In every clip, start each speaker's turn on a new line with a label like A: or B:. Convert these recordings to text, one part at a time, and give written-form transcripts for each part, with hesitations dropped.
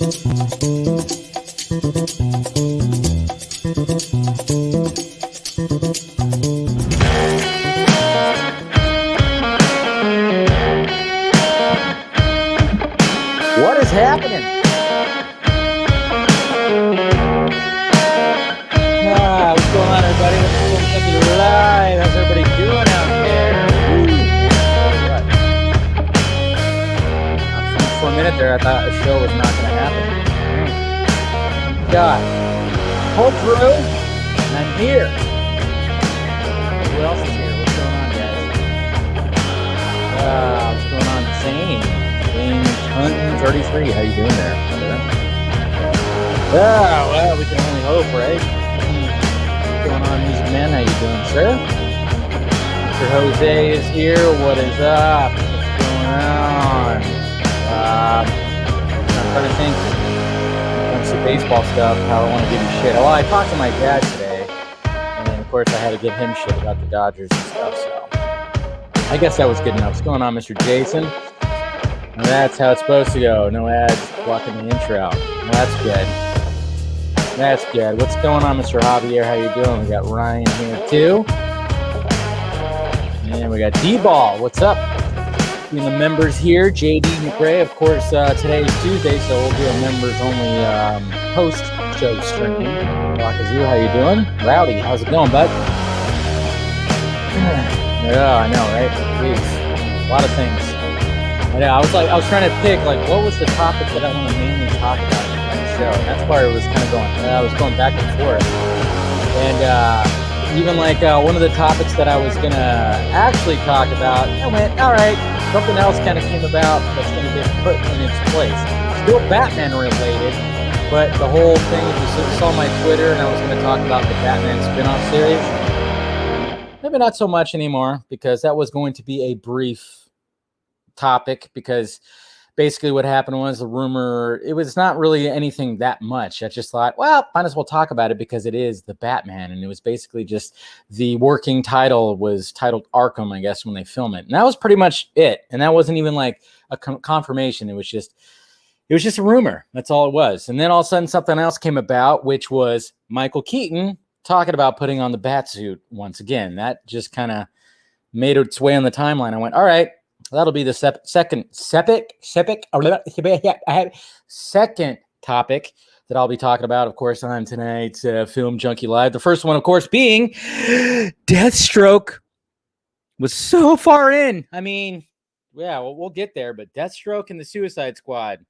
A: What is happening? What's going on, everybody? Welcome to the live. How's everybody doing out there? For a minute there, I thought the show was not going to happen. God, pulled through, and I'm here. Who else is here? What's going on, guys? What's going on, Zane? 33. How you doing there? Well, we can only hope, right? What's going on, Music Man? How you doing, sir? Mr. Jose is here. What is up? What's going on? I'm trying to think when it comes to baseball stuff, how I want to give you shit. Well, I talked to my dad today, and of course I had to give him shit about the Dodgers and stuff, so I guess that was good enough. What's going on, Mr. Jason? That's how it's supposed to go. No ads blocking the intro. Well, that's good. That's good. What's going on, Mr. Javier? How you doing? We got Ryan here too. And we got D-Ball. What's up? Being the members here. JD McRae. Of course, today is Tuesday, so we'll do a members-only post-show stream. Wakazoo, how you doing? Rowdy, how's it going, bud? Yeah, I know, right? Jeez. A lot of things. Yeah, I was trying to pick, what was the topic that I want to mainly talk about in the show? And that's why it was kind of I was going back and forth. And even one of the topics that I was going to actually talk about, I went, all right, something else kind of came about that's going to get put in its place. Still Batman related, but the whole thing, if you saw my Twitter, and I was going to talk about the Batman spin-off series, maybe not so much anymore, because that was going to be a brief topic, because basically what happened was the rumor, it was not really anything that much. I just thought, well, might as well talk about it because it is the Batman, and it was basically just the working title was titled Arkham, I guess, when they film it, and that was pretty much it. And that wasn't even like a confirmation. It was just a rumor. That's all it was. And then all of a sudden something else came about, which was Michael Keaton talking about putting on the Batsuit once again. That just kind of made its way on the timeline. I went, all right, that'll be the second topic that I'll be talking about, of course, on tonight's Film Junkie Live. The first one, of course, being Deathstroke was so far in. I mean, yeah, we'll get there, but Deathstroke and the Suicide Squad,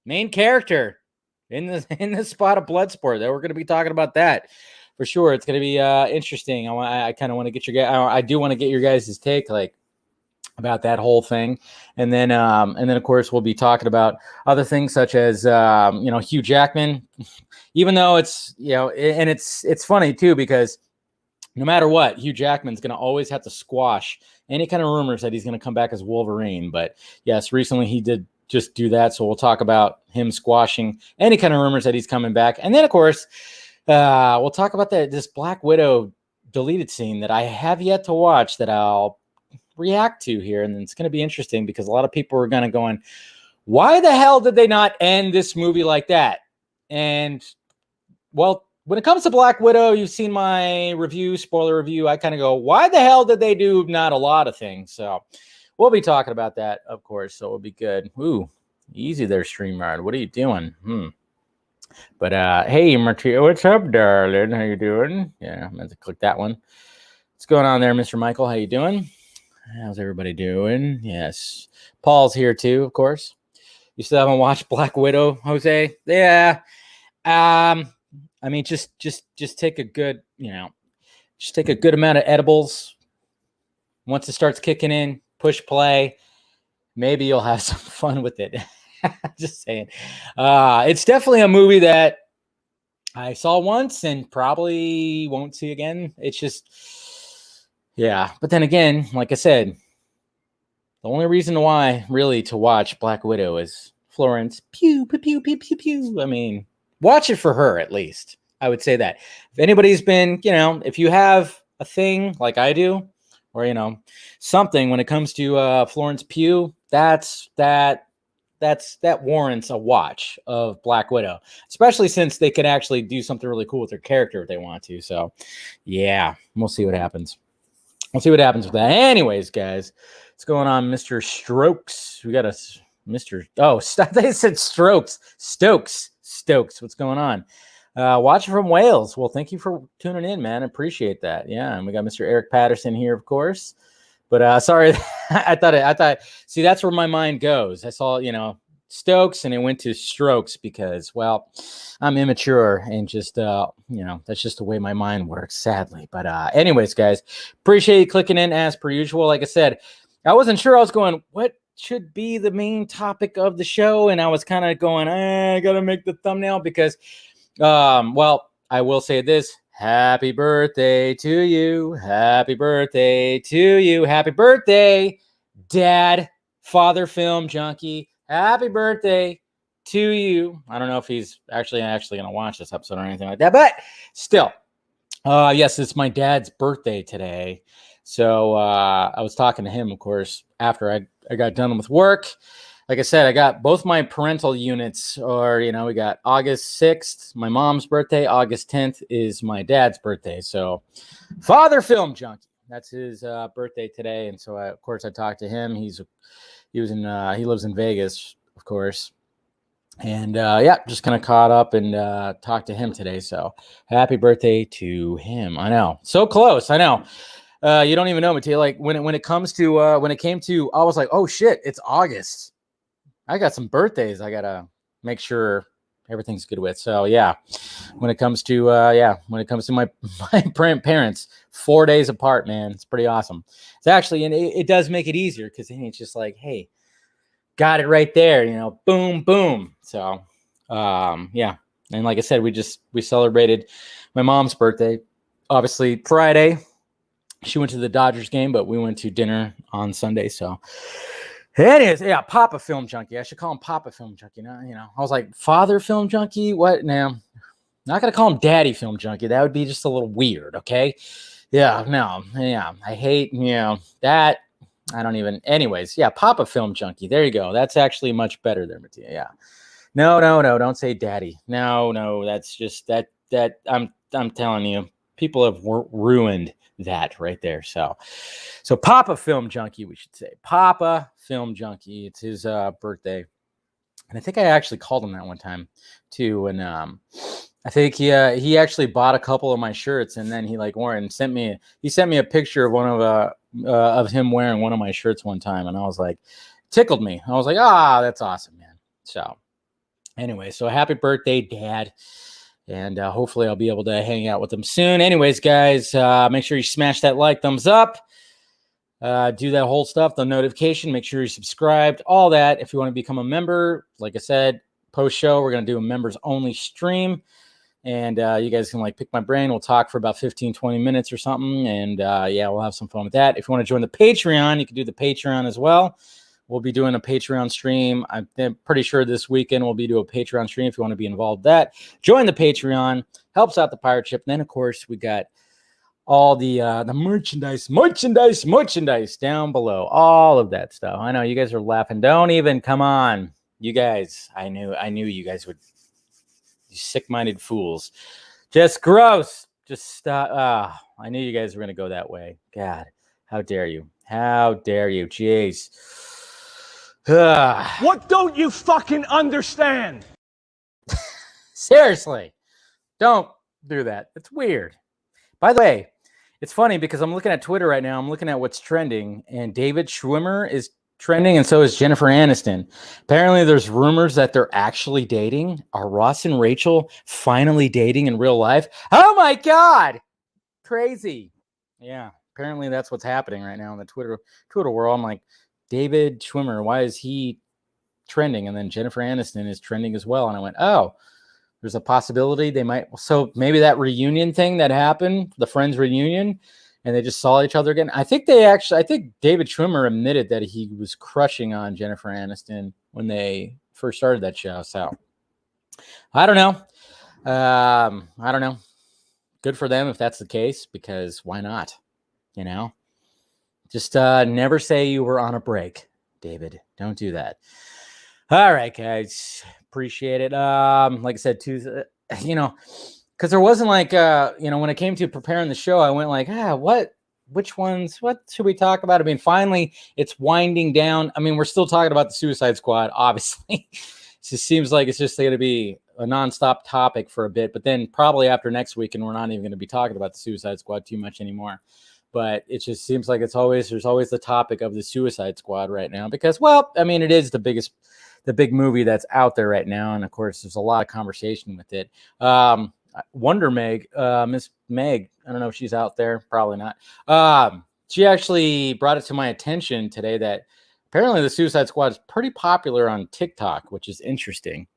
A: main character in the spot of Bloodsport. That we're going to be talking about that for sure. It's going to be interesting. I kind of want to get I do want to get your guys' take, about that whole thing. And then of course we'll be talking about other things such as Hugh Jackman, even though it's and it's funny too, because no matter what, Hugh Jackman's going to always have to squash any kind of rumors that he's going to come back as Wolverine. But yes, recently he did just do that, so we'll talk about him squashing any kind of rumors that he's coming back. And then of course we'll talk about this Black Widow deleted scene that I have yet to watch, that I'll react to here, and it's going to be interesting because a lot of people are going to going, why the hell did they not end this movie like that? And well, when it comes to Black Widow, you've seen my spoiler review. I kind of go, why the hell did they do not a lot of things? So we'll be talking about that, of course, so it'll be good. Ooh, easy there, StreamYard. What are you doing? But hey, Martia, what's up, darling? How you doing? Yeah, I'm going to click that one. What's going on there, Mr. Michael? How you doing? How's everybody doing? Yes. Paul's here too, of course. You still haven't watched Black Widow, Jose? Yeah. I mean, just take a good, just take a good amount of edibles. Once it starts kicking in, push play. Maybe you'll have some fun with it. Just saying. It's definitely a movie that I saw once and probably won't see again. It's just... yeah, but then again, like I said, the only reason why really to watch Black Widow is Florence. Pew, pew, pew, pew, pew, pew. I mean, watch it for her at least. I would say that. If anybody's been, if you have a thing like I do, or, something when it comes to Florence Pugh, that's that that warrants a watch of Black Widow, especially since they could actually do something really cool with their character if they want to. So, yeah, we'll see what happens. We'll see what happens with that. Anyways, guys, what's going on, Mr. Strokes? We got a Mr. Oh, they said Strokes. Stokes. What's going on? Watching from Wales. Well, thank you for tuning in, man. Appreciate that. Yeah, and we got Mr. Eric Patterson here, of course. But sorry, I thought. See, that's where my mind goes. I saw, Stokes, and it went to Strokes because, well, I'm immature and just, that's just the way my mind works, sadly. But anyways, guys, appreciate you clicking in as per usual. Like I said, I wasn't sure. I was going, what should be the main topic of the show? And I was kind of going, I got to make the thumbnail because, well, I will say this. Happy birthday to you. Happy birthday to you. Happy birthday, Dad, Father Film Junkie. Happy birthday to you. I don't know if he's actually going to watch this episode or anything like that, but still, yes, it's my dad's birthday today. So I was talking to him, of course, after I got done with work. Like I said, I got both my parental units, or, we got August 6th, my mom's birthday. August 10th is my dad's birthday. So Father Film Junkie, that's his birthday today. And so, of course, I talked to him. He lives in Vegas, of course. And just kind of caught up and talked to him today. So happy birthday to him. I know. So close. I know. You don't even know, Mateo. Like when it came to, I was like, oh shit, it's August. I got some birthdays I gotta make sure everything's good with. So yeah, when it comes to my parents, 4 days apart, man, it's pretty awesome. It's actually, and it does make it easier because then it's just like, hey, got it right there, boom, boom. So yeah, and like I said, we celebrated my mom's birthday, obviously Friday. She went to the Dodgers game, but we went to dinner on Sunday. So. Anyways, yeah, Papa Film Junkie. I should call him Papa Film Junkie. Now, I was like, Father Film Junkie? What? Now, not going to call him Daddy Film Junkie. That would be just a little weird, okay? Yeah, no, yeah. I hate, that. I don't even. Anyways, yeah, Papa Film Junkie. There you go. That's actually much better there, Mattia. Yeah. No, don't say Daddy. No, that's just that I'm telling you, people have ruined that right there. So Papa Film Junkie, we should say. Papa Film Junkie. It's his birthday. And I think I actually called him that one time too. And I think he actually bought a couple of my shirts, and then he wore it and sent me a picture of one of him wearing one of my shirts one time, and I was like, tickled me. I was like, that's awesome, man. So anyway, so happy birthday, Dad. And hopefully I'll be able to hang out with them soon. Anyways, guys, make sure you smash that like, thumbs up. Do that whole stuff, the notification. Make sure you're subscribed, all that. If you want to become a member, like I said, post-show, we're going to do a members-only stream. And you guys can pick my brain. We'll talk for about 15, 20 minutes or something. And we'll have some fun with that. If you want to join the Patreon, you can do the Patreon as well. We'll be doing a Patreon stream. I'm pretty sure this weekend we'll be doing a Patreon stream. If you want to be involved with that, join the Patreon. Helps out the pirate ship. And then, of course, we got all the merchandise down below. All of that stuff. I know you guys are laughing. Don't even. Come on. You guys. I knew you guys would. You sick-minded fools. Just gross. Just stop. I knew you guys were going to go that way. God. How dare you? How dare you? Jeez.
B: What don't you fucking understand?
A: Seriously, don't do that. It's weird. By the way, it's funny because I'm looking at Twitter right now. I'm looking at what's trending, and David Schwimmer is trending, and so is Jennifer Aniston. Apparently, there's rumors that they're actually dating. Are Ross and Rachel finally dating in real life? Oh my God! Crazy. Yeah, apparently that's what's happening right now in the Twitter world. I'm like, David Schwimmer, why is he trending? And then Jennifer Aniston is trending as well. And I went, oh, there's a possibility they might. So maybe that reunion thing that happened, the Friends reunion, and they just saw each other again. I think David Schwimmer admitted that he was crushing on Jennifer Aniston when they first started that show. So I don't know. I don't know. Good for them if that's the case, because why not? Just never say you were on a break, David. Don't do that. All right, guys. Appreciate it. Like I said, Tuesday, because there wasn't like, when it came to preparing the show, I went like, which ones, what should we talk about? I mean, finally, it's winding down. I mean, we're still talking about the Suicide Squad, obviously. It just seems like it's just going to be a nonstop topic for a bit, but then probably after next week, and we're not even going to be talking about the Suicide Squad too much anymore. But it just seems like there's always the topic of the Suicide Squad right now because, well, I mean, it is the big movie that's out there right now. And of course, there's a lot of conversation with it. Wonder Meg, Miss Meg, I don't know if she's out there. Probably not. She actually brought it to my attention today that apparently the Suicide Squad is pretty popular on TikTok, which is interesting.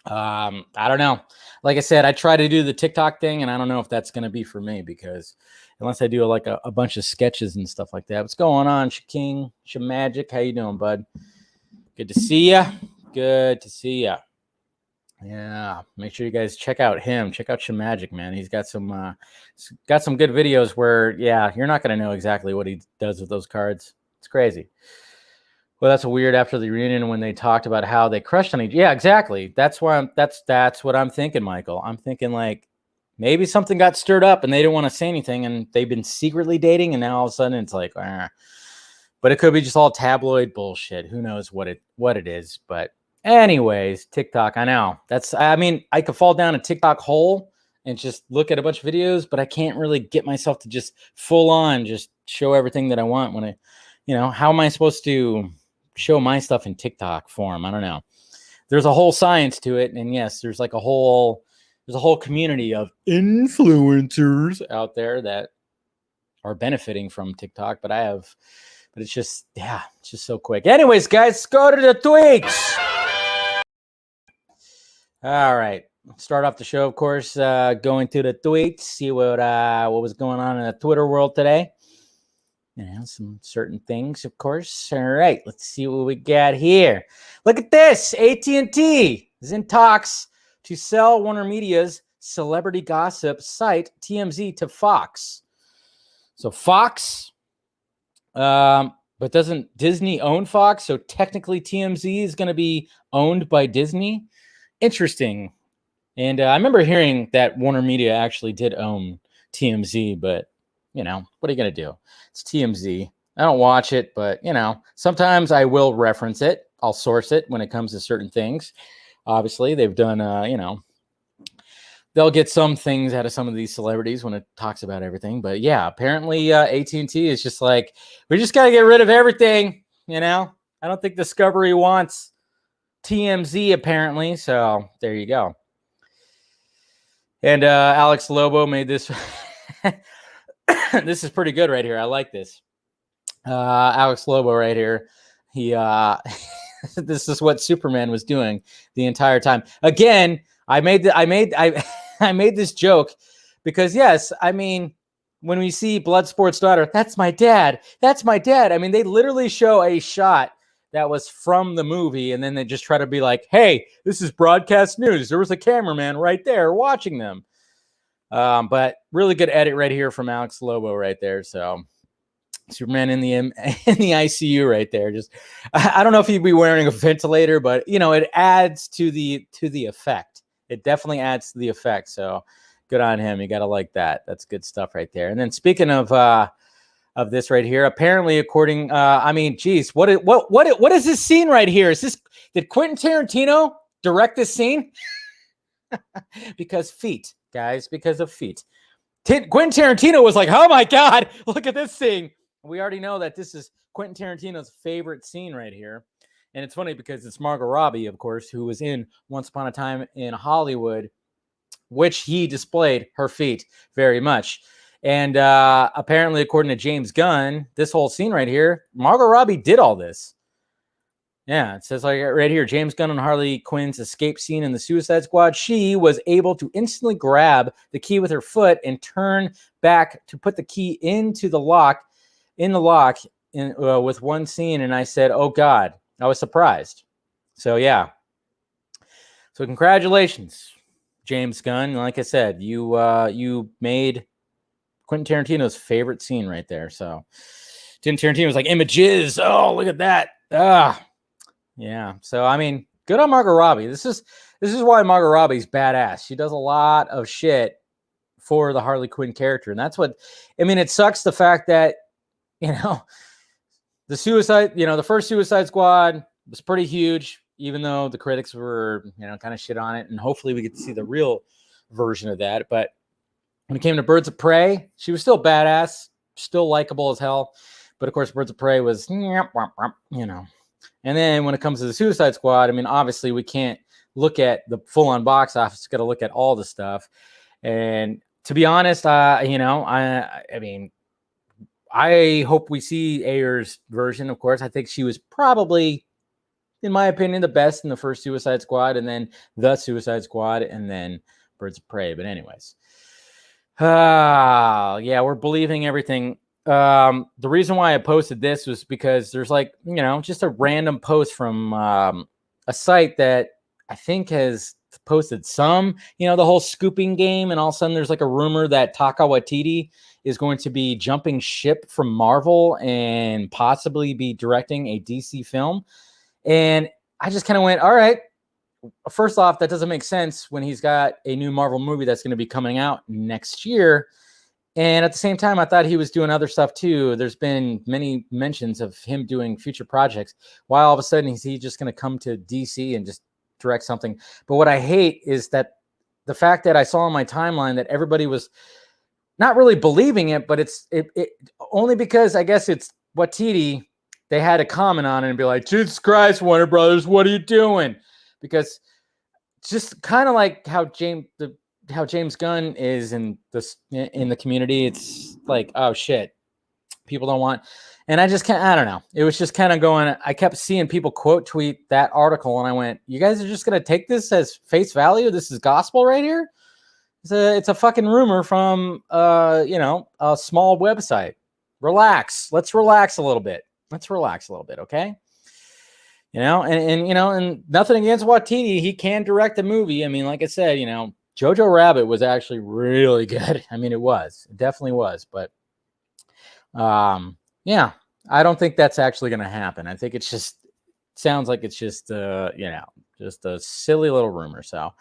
A: I don't know. Like I said, I try to do the TikTok thing, and I don't know if that's going to be for me because unless I do like a bunch of sketches and stuff like that. What's going on, Shaking, Shamagic? How you doing, bud? Good to see ya. Good to see ya. Yeah, make sure you guys check out him. Check out Shamagic, man. He's got some good videos where, yeah, you're not going to know exactly what he does with those cards. It's crazy. Well, that's weird after the reunion when they talked about how they crushed on each. Yeah, exactly. That's why that's what I'm thinking, Michael. I'm thinking like maybe something got stirred up and they didn't want to say anything and they've been secretly dating and now all of a sudden it's like, but it could be just all tabloid bullshit. Who knows what it is? But anyways, TikTok, I know. I could fall down a TikTok hole and just look at a bunch of videos, but I can't really get myself to just full on just show everything that I want when how am I supposed to show my stuff in TikTok form? I don't know. There's a whole science to it. And yes, there's a whole community of influencers out there that are benefiting from TikTok, but it's just so quick. Anyways, guys, let's go to the tweets. All right. Start off the show, of course, going to the tweets, see what was going on in the Twitter world today. Some certain things, of course. All right, let's see what we got here. Look at this. AT&T is in talks to sell Warner Media's celebrity gossip site TMZ to Fox. So Fox, but doesn't Disney own Fox? So technically TMZ is going to be owned by Disney. Interesting. And I remember hearing that Warner Media actually did own TMZ, but what are you going to do? It's TMZ. I don't watch it, but, sometimes I will reference it. I'll source it when it comes to certain things. Obviously, they've done, they'll get some things out of some of these celebrities when it talks about everything. But, yeah, apparently AT&T is just like, we just got to get rid of everything, I don't think Discovery wants TMZ, apparently. So, there you go. And Alex Lobo made this... This is pretty good right here. I like this. Alex Lobo right here. He this is what Superman was doing the entire time. Again, I made this joke because yes, I mean, when we see Bloodsport's daughter, that's my dad. That's my dad. I mean, they literally show a shot that was from the movie, and then they just try to be like, hey, this is broadcast news. There was a cameraman right there watching them. But really good edit right here from Alex Lobo right there. So Superman in the ICU right there. Just, I don't know if he'd be wearing a ventilator, but it adds to the effect. It definitely adds to the effect. So good on him. You got to like that. That's good stuff right there. And then speaking of this right here, apparently according, what is this scene right here? Did Quentin Tarantino direct this scene? Because feet. Guys, because of feet. Quentin Tarantino was like, oh my God, look at this scene. We already know that this is Quentin Tarantino's favorite scene right here. And it's funny because it's Margot Robbie, of course, who was in Once Upon a Time in Hollywood, which he displayed her feet very much. And apparently, according to James Gunn, this whole scene right here, Margot Robbie did all this. Yeah, it says like right here, James Gunn and Harley Quinn's escape scene in the Suicide Squad. She was able to instantly grab the key with her foot and turn back to put the key into the lock, with one scene. And I said, oh God, I was surprised. So yeah. So congratulations, James Gunn. Like I said, you made Quentin Tarantino's favorite scene right there. So Quentin Tarantino was like, images. Oh, look at that. Yeah. So I mean, good on Margot Robbie. This is why Margot Robbie's badass. She does a lot of shit for the Harley Quinn character, and that's what I mean. It sucks the fact that the first Suicide Squad was pretty huge, even though the critics were kind of shit on it, and hopefully we get to see the real version of that. But when it came to Birds of Prey, she was still badass, still likable as hell. But of course, Birds of Prey was, And then when it comes to the Suicide Squad, I mean, obviously we can't look at the full-on box office. Got to look at all the stuff. And to be honest, I mean, I hope we see Ayer's version. Of course, I think she was probably, in my opinion, the best in the first Suicide Squad, and then the Suicide Squad, and then Birds of Prey. But anyways, yeah, we're believing everything. The reason why I posted this was because there's just a random post from a site that I think has posted some, the whole scooping game, and all of a sudden there's like a rumor that Taika Waititi is going to be jumping ship from Marvel and possibly be directing a DC film. And I just kind of went, all right, first off, that doesn't make sense when he's got a new Marvel movie that's going to be coming out next year. And at the same time, I thought he was doing other stuff too. There's been many mentions of him doing future projects. Why all of a sudden is he just going to come to DC and just direct something? But what I hate is that the fact that I saw on my timeline that everybody was not really believing it, but it's only because I guess it's Waititi. They had to comment on it and be like, Jesus Christ, Warner Brothers, what are you doing? Because just kind of like how James Gunn is in the community, it's like, oh shit, people don't want. And I don't know. It was just kind of going, I kept seeing people quote tweet that article, and I went, you guys are just going to take this as face value? This is gospel right here? It's a fucking rumor from, a small website. Relax. Let's relax a little bit. Okay? And nothing against Waititi. He can direct a movie. I mean, like I said, Jojo Rabbit was actually really good. I mean, it definitely was. But, yeah, I don't think that's actually going to happen. I think sounds like it's just a silly little rumor. So,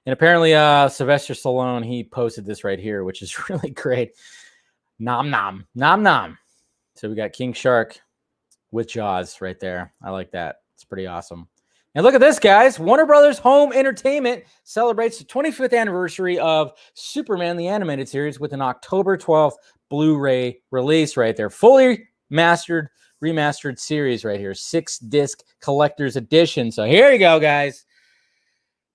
A: and apparently, Sylvester Stallone, he posted this right here, which is really great. Nom nom nom nom. So we got King Shark with Jaws right there. I like that. It's pretty awesome. And look at this, guys. Warner Brothers Home Entertainment celebrates the 25th anniversary of Superman the Animated Series with an October 12th Blu-ray release right there. Fully remastered series right here. 6-disc collector's edition. So here you go, guys.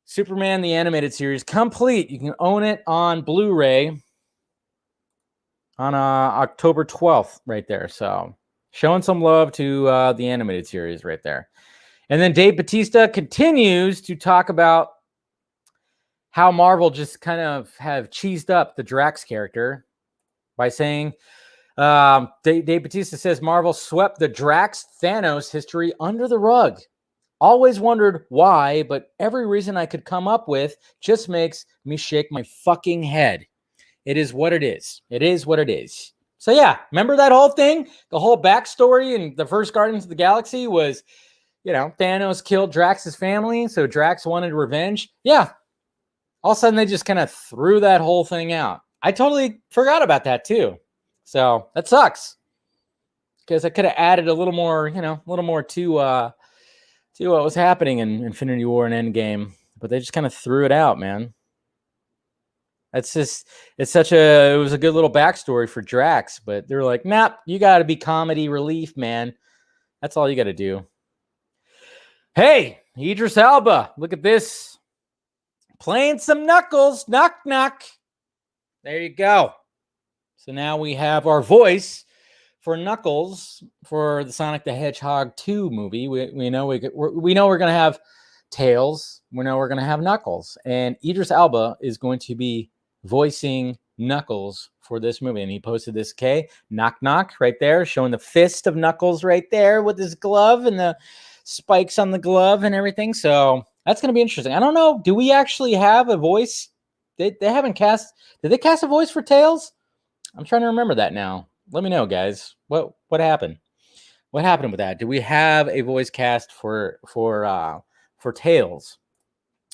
A: Superman the Animated Series complete. You can own it on Blu-ray on October 12th right there. So showing some love to the animated series right there. And then Dave Bautista continues to talk about how Marvel just kind of have cheesed up the Drax character by saying, Dave Bautista says Marvel swept the Drax Thanos history under the rug. Always wondered why, but every reason I could come up with just makes me shake my fucking head. It is what it is. It is what it is. So yeah, remember that whole thing? The whole backstory in the first Guardians of the Galaxy was, Thanos killed Drax's family, so Drax wanted revenge. Yeah. All of a sudden, they just kind of threw that whole thing out. I totally forgot about that too. So that sucks. Because I could have added a little more, to what was happening in Infinity War and Endgame. But they just kind of threw it out, man. It was a good little backstory for Drax, but they're like, nah, you got to be comedy relief, man. That's all you got to do. Hey, Idris Elba, look at this. Playing some Knuckles. Knock, knock. There you go. So now we have our voice for Knuckles for the Sonic the Hedgehog 2 movie. We know we're going to have Tails. We know we're going to have Knuckles. And Idris Elba is going to be voicing Knuckles for this movie. And he posted this, knock, knock, right there, showing the fist of Knuckles right there with his glove and the spikes on the glove and everything. So that's going to be interesting. I don't know. Do we actually have a voice? They haven't cast. Did they cast a voice for Tails? I'm trying to remember that now. Let me know, guys. What happened? What happened with that? Do we have a voice cast for Tails?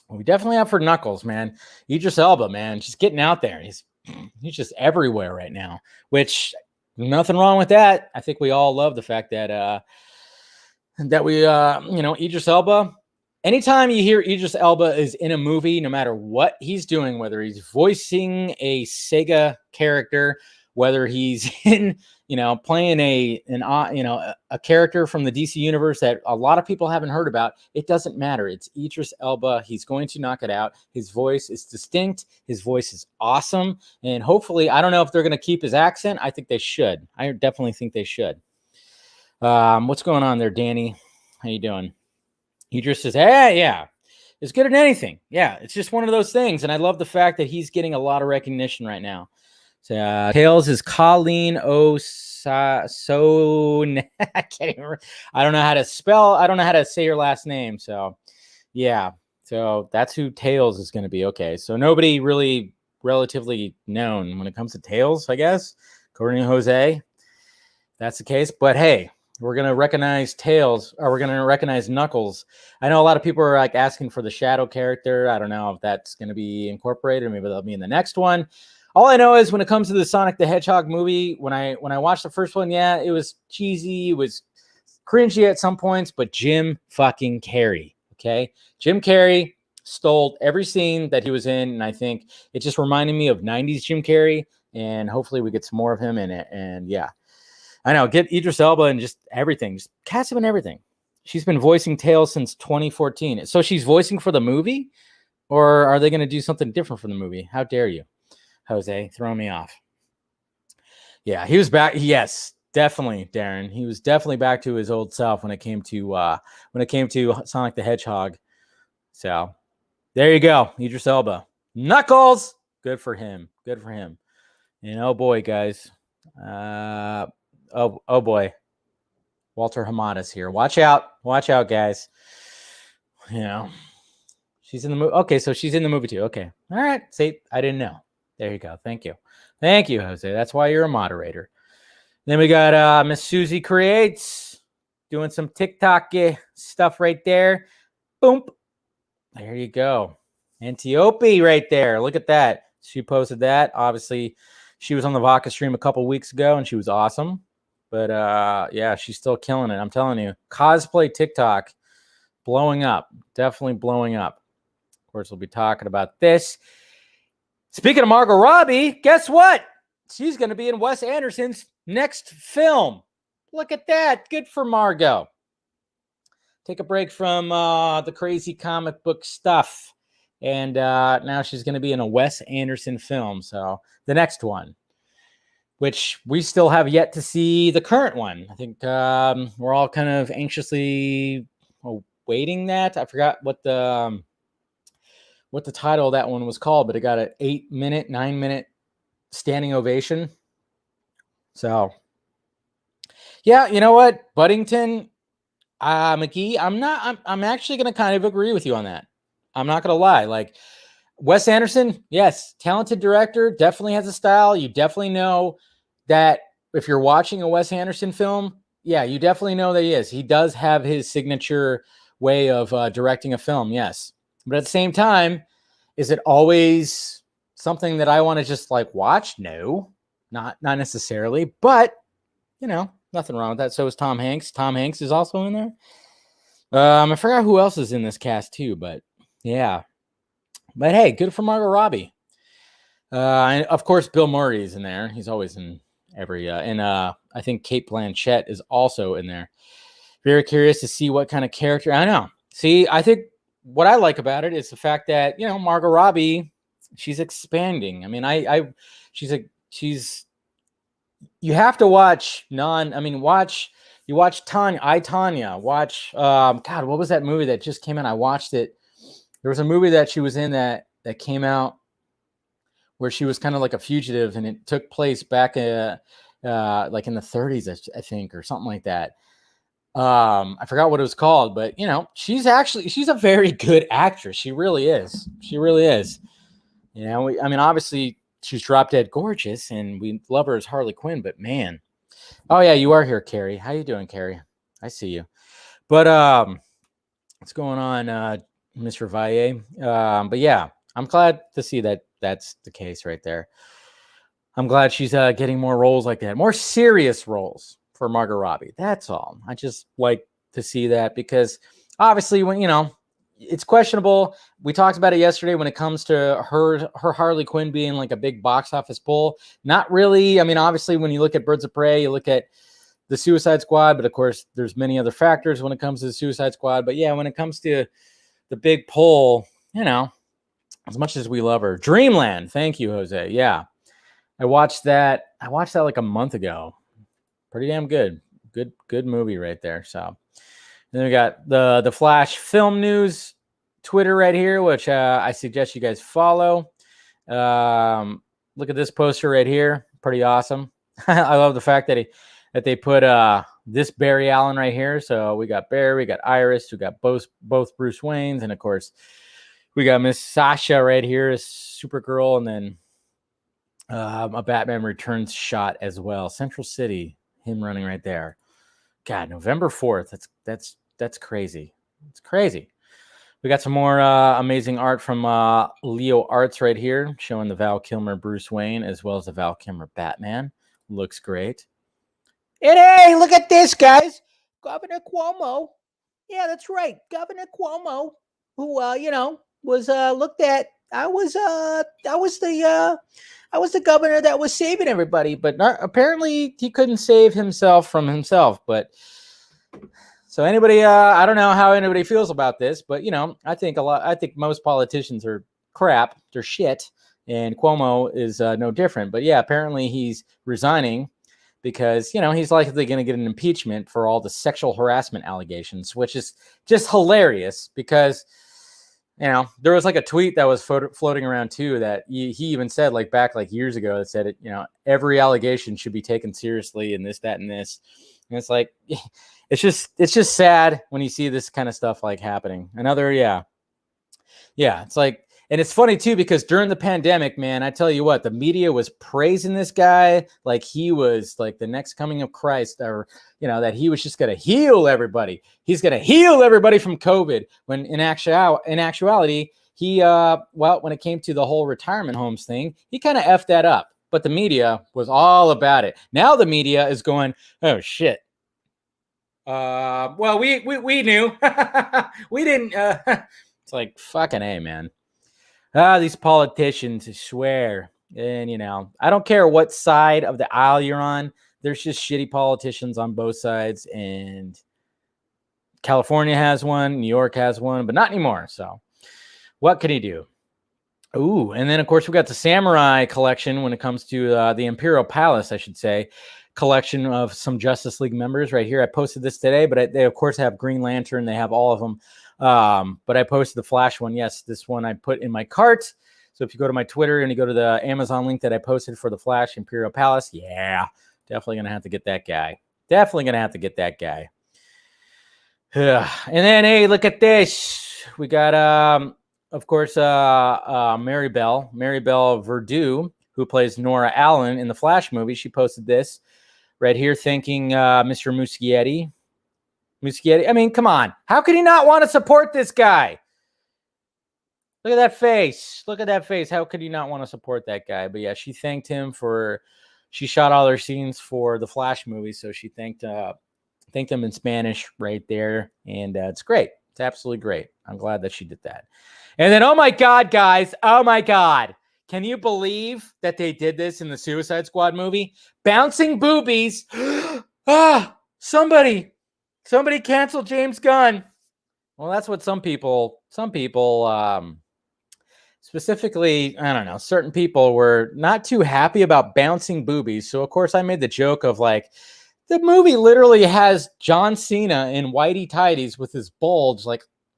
A: Well, we definitely have for Knuckles, man. Idris Elba, man, just getting out there. He's just everywhere right now, which nothing wrong with that. I think we all love the fact that Idris Elba. Anytime you hear Idris Elba is in a movie, no matter what he's doing, whether he's voicing a Sega character, whether he's in, playing a character from the DC universe that a lot of people haven't heard about, it doesn't matter. It's Idris Elba. He's going to knock it out. His voice is distinct. His voice is awesome. And hopefully, I don't know if they're going to keep his accent. I think they should. I definitely think they should. What's going on there, Danny? How you doing? Idris says, hey, yeah, it's good at anything. Yeah, it's just one of those things. And I love the fact that he's getting a lot of recognition right now. So, Tails is Colleen I can't even, I don't know how to spell. I don't know how to say your last name. So, yeah. So that's who Tails is going to be. Okay. So nobody really relatively known when it comes to Tails, I guess, according to Jose. That's the case. But hey, we're going to recognize Tails, or we're going to recognize Knuckles. I know a lot of people are like asking for the Shadow character. I don't know if that's going to be incorporated. Maybe that'll be in the next one. All I know is when it comes to the Sonic the Hedgehog movie, when I watched the first one, yeah, it was cheesy. It was cringy at some points, but Jim fucking Carrey, okay? Jim Carrey stole every scene that he was in, and I think it just reminded me of 90s Jim Carrey, and hopefully we get some more of him in it, and yeah. I know, get Idris Elba and just everything. Just cast him in everything. She's been voicing Tails since 2014. So she's voicing for the movie? Or are they going to do something different from the movie? How dare you, Jose? Throw me off. Yeah, he was back. Yes, definitely, Darren. He was definitely back to his old self when it came to Sonic the Hedgehog. So there you go, Idris Elba. Knuckles! Good for him. Good for him. And oh boy, guys. Oh boy, Walter Hamada's here. Watch out, guys. She's in the movie. Okay, so she's in the movie too. Okay, all right. See, I didn't know. There you go. Thank you, Jose. That's why you're a moderator. Then we got Miss Susie Creates doing some TikTok stuff right there. Boom. There you go. Antiope right there. Look at that. She posted that. Obviously, she was on the Vodka stream a couple weeks ago, and she was awesome. But yeah, she's still killing it. I'm telling you, cosplay TikTok blowing up, definitely blowing up. Of course, we'll be talking about this. Speaking of Margot Robbie, guess what? She's going to be in Wes Anderson's next film. Look at that. Good for Margot. Take a break from the crazy comic book stuff. And now she's going to be in a Wes Anderson film. So the next one, which we still have yet to see the current one. I think we're all kind of anxiously awaiting that. I forgot what the title of that one was called, but it got an 9-minute standing ovation. So, yeah, you know what, Buddington, McGee, I'm actually going to kind of agree with you on that. I'm not going to lie. Like, Wes Anderson, yes, talented director, definitely has a style. You definitely know that if you're watching a Wes Anderson film, yeah, you definitely know that he is. He does have his signature way of directing a film, yes. But at the same time, is it always something that I want to just like watch? No, not necessarily. But, nothing wrong with that. So is Tom Hanks. Tom Hanks is also in there. I forgot who else is in this cast too, but yeah. But hey, good for Margot Robbie. And of course, Bill Murray is in there. He's always in every. And I think Cate Blanchett is also in there. Very curious to see what kind of character. I know. See, I think what I like about it is the fact that Margot Robbie, she's expanding. I mean, she's. You have to watch You watch Tanya. Watch. God, what was that movie that just came out? I watched it. There was a movie that she was in that came out where she was kind of like a fugitive, and it took place back like in the 30s, I think, or something like that. I forgot what it was called, but she's a very good actress. She really is. Obviously she's drop dead gorgeous, and we love her as Harley Quinn. But man, Oh yeah, you are here, Carrie. How you doing, Carrie? I see you. But what's going on, Mr. Valle? But yeah, I'm glad to see that that's the case right there. I'm glad she's getting more roles like that, more serious roles for Margot Robbie. That's all. I just like to see that because obviously, when it's questionable. We talked about it yesterday when it comes to her Harley Quinn being like a big box office pull. Not really. I mean, obviously, when you look at Birds of Prey, you look at the Suicide Squad, but of course, there's many other factors when it comes to the Suicide Squad. But yeah, when it comes to the big pull, as much as we love her, Dreamland. Thank you, Jose. Yeah. I watched that. Like a month ago. Pretty damn good. Good movie right there. So and then we got the Flash film news Twitter right here, which I suggest you guys follow. Look at this poster right here. Pretty awesome. I love the fact that they put this Barry Allen right here. So we got Barry, we got Iris, we got both Bruce Waynes, and of course we got Miss Sasha right here as Supergirl, and then a Batman Returns shot as well. Central City, him running right there. God, November 4th. That's crazy. It's crazy. We got some more amazing art from Leo Arts right here, showing the Val Kilmer Bruce Wayne as well as the Val Kilmer Batman. Looks great. And hey, look at this, guys. Governor Cuomo. Yeah, that's right. Governor Cuomo, who was looked at. I was the governor that was saving everybody, but apparently he couldn't save himself from himself. But so anybody, I don't know how anybody feels about this, but I think most politicians are crap. They're shit, and Cuomo is no different. But yeah, apparently he's resigning because he's likely going to get an impeachment for all the sexual harassment allegations, which is just hilarious because. There was like a tweet that was floating around too that he even said back years ago that said every allegation should be taken seriously and this, that, and this. And it's like, it's just sad when you see this kind of stuff happening. It's like, and it's funny too, because during the pandemic, man, I tell you what, the media was praising this guy like he was like the next coming of Christ, or that he was just going to heal everybody. He's going to heal everybody from COVID. When in actuality, he when it came to the whole retirement homes thing, he kind of effed that up. But the media was all about it. Now the media is going, oh shit. Well, we knew. We didn't. It's like fucking A, man. These politicians, I swear. And, I don't care what side of the aisle you're on. There's just shitty politicians on both sides. And California has one. New York has one. But not anymore. So what can he do? Ooh, and then, of course, we got the Samurai collection when it comes to the Imperial Palace, I should say, collection of some Justice League members right here. I posted this today, but they, of course, have Green Lantern. They have all of them. But I posted the Flash one. Yes, this one I put in my cart. So if you go to my Twitter and you go to the Amazon link that I posted for the Flash Imperial Palace, yeah, definitely going to have to get that guy. And then, hey, look at this. We got, of course, Mary Bell Verdue, who plays Nora Allen in the Flash movie. She posted this right here, thanking Mr. Muschietti. I mean, come on. How could he not want to support this guy? Look at that face. How could he not want to support that guy? But yeah, she thanked him she shot all her scenes for the Flash movie. So she thanked him in Spanish right there. And it's great. It's absolutely great. I'm glad that she did that. And then, oh my God, guys. Oh my God. Can you believe that they did this in the Suicide Squad movie? Bouncing boobies. Somebody cancel James Gunn. Well, that's what some people, specifically, I don't know, certain people were not too happy about bouncing boobies. So, of course, I made the joke of the movie literally has John Cena in whitey tighties with his bulge,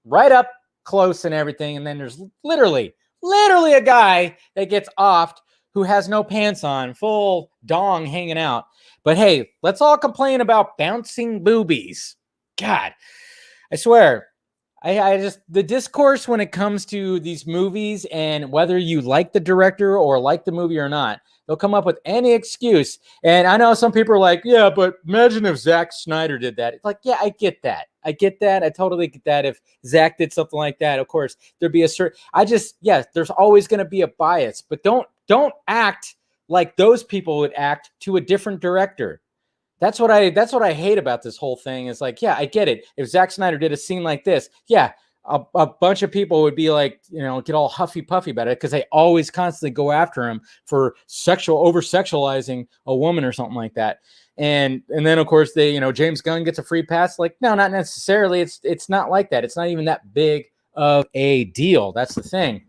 A: right up close and everything. And then there's literally a guy that gets offed who has no pants on, full dong hanging out. But hey, let's all complain about bouncing boobies. God, I swear, I just, the discourse when it comes to these movies and whether you like the director or like the movie or not, They'll come up with any excuse. And I know some people are like, yeah, but imagine if Zack Snyder did that. It's like, yeah, I get that. I get that. I totally get that. If Zack did something like that, of course, there'd be a certain, there's always going to be a bias, but don't act like those people would act to a different director. That's what I hate about this whole thing. Is like, yeah, I get it. If Zack Snyder did a scene like this, yeah, a bunch of people would be like, get all huffy puffy about it because they always constantly go after him for over sexualizing a woman or something like that. And then of course they, James Gunn gets a free pass. Like, no, not necessarily. It's not like that. It's not even that big of a deal. That's the thing.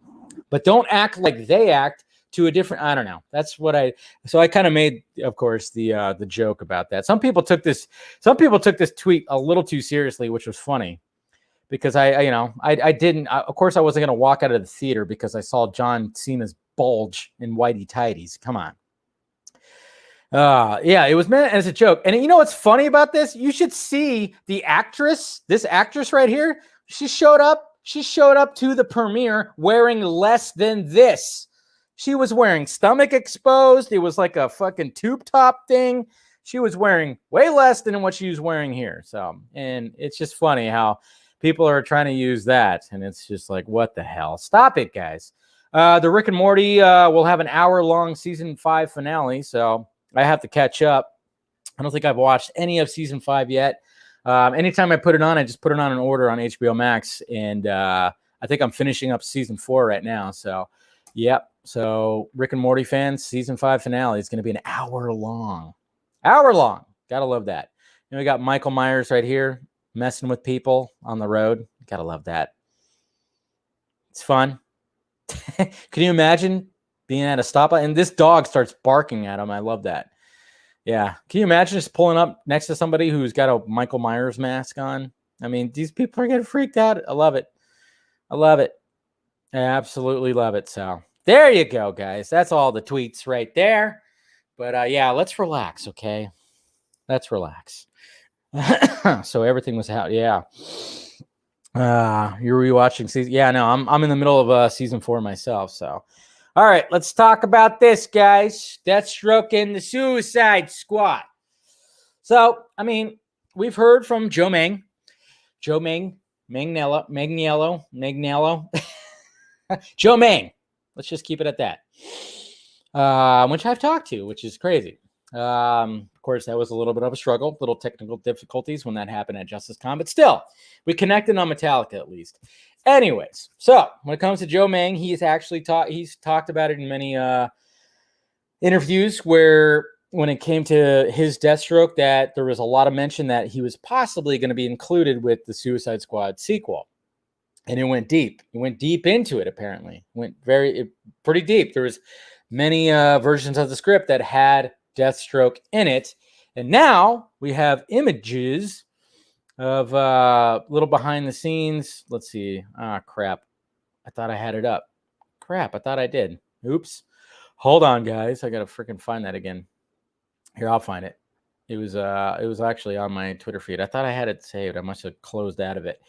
A: But don't act like they act to a different, I don't know. That's what so I kind of made, of course, the joke about that. Some people took this tweet a little too seriously, which was funny because I didn't, of course I wasn't going to walk out of the theater because I saw John Cena's bulge in whitey tighties. Come on. Yeah, it was meant as a joke. And you know what's funny about this? You should see this actress right here. She showed up to the premiere wearing less than this. She was wearing stomach exposed. It was like a fucking tube top thing. She was wearing way less than what she was wearing here. So, and it's just funny how people are trying to use that. And it's just like, what the hell? Stop it, guys. The Rick and Morty will have an hour-long season 5 finale. So I have to catch up. I don't think I've watched any of season 5 yet. Anytime I put it on, I just put it on an order on HBO Max. And I think I'm finishing up season 4 right now. So, yep. So Rick and Morty fans, season 5 finale is going to be an hour long. Gotta love that. And we got Michael Myers right here messing with people on the road. Gotta love that. It's fun. Can you imagine being at a stoplight and this dog starts barking at him? I love that. Yeah. Can you imagine just pulling up next to somebody who's got a Michael Myers mask on? I mean, these people are getting freaked out. I love it. I absolutely love it. So there you go, guys. That's all the tweets right there. But yeah, let's relax, okay? Let's relax. So everything was out. Yeah. You're rewatching season. Yeah, no, I'm in the middle of season 4 myself. So, all right, let's talk about this, guys. Deathstroke and the Suicide Squad. So, I mean, we've heard from Joe Manganiello. Joe Mang. Let's just keep it at that. Which I've talked to, which is crazy. Of course, that was a little bit of a struggle, little technical difficulties when that happened at JusticeCon, but still, we connected on Metallica at least. Anyways, so when it comes to Joe Mang, he's talked about it in many interviews where when it came to his Deathstroke, that there was a lot of mention that he was possibly going to be included with the Suicide Squad sequel. And it went deep. It went deep into it, apparently. Pretty deep. There was many versions of the script that had Deathstroke in it. And now we have images of little behind the scenes. Let's see. Crap. I thought I had it up. Crap. I thought I did. Oops. Hold on, guys. I got to freaking find that again. Here, I'll find it. It was actually on my Twitter feed. I thought I had it saved. I must have closed out of it.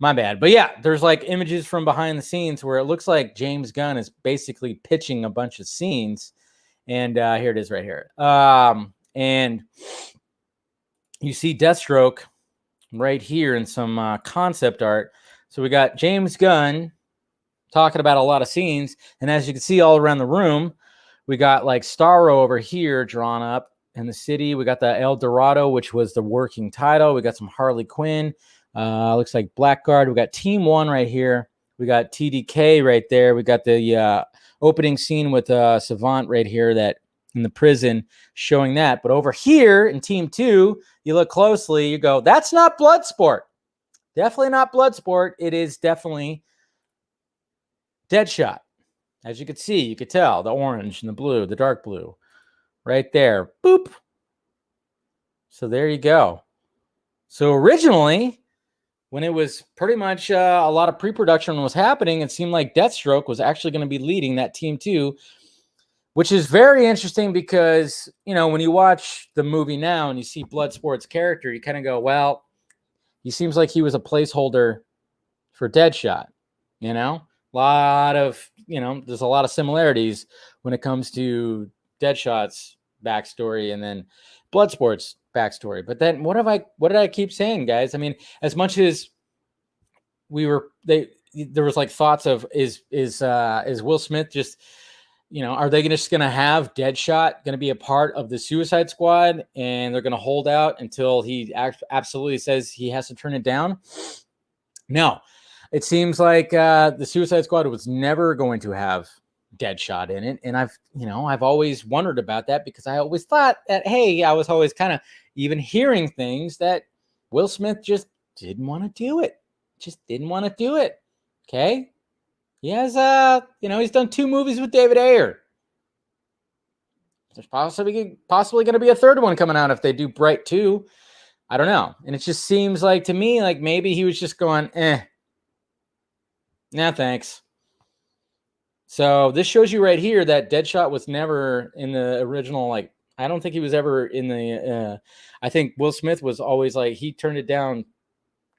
A: My bad. But yeah, there's like images from behind the scenes where it looks like James Gunn is basically pitching a bunch of scenes. And here it is right here. And you see Deathstroke right here in some concept art. So we got James Gunn talking about a lot of scenes. And as you can see all around the room, we got like Starro over here drawn up in the city. We got the El Dorado, which was the working title. We got some Harley Quinn. Looks like Blackguard. We got Team 1 right here. We got TDK right there. We got the opening scene with Savant right here that in the prison showing that. But over here in Team 2, you look closely, you go, that's not Bloodsport. Definitely not Bloodsport. It is definitely Deadshot. As you could see, you could tell the orange and the blue, the dark blue right there. Boop. So there you go. So originally, when it was pretty much a lot of pre-production was happening, it seemed like Deathstroke was actually going to be leading that Team 2, which is very interesting because, when you watch the movie now and you see Bloodsport's character, you kind of go, well, he seems like he was a placeholder for Deadshot, a lot of, there's a lot of similarities when it comes to Deadshot's backstory and then Bloodsport's backstory. But then what did I keep saying, guys? I mean, as much as there was like thoughts of is Will Smith just, are they just going to have Deadshot going to be a part of the Suicide Squad and they're going to hold out until he absolutely says he has to turn it down? No, it seems like the Suicide Squad was never going to have Deadshot in it. And I've always wondered about that because I always thought that, hey, I was always kind of even hearing things that Will Smith just didn't want to do it. Just didn't want to do it. Okay. He has, he's done 2 movies with David Ayer. There's possibly going to be a third one coming out if they do Bright 2. I don't know. And it just seems like to me, like maybe he was just going, nah, thanks. So this shows you right here that Deadshot was never in the original, like, I don't think he was ever in the, I think Will Smith was always like, he turned it down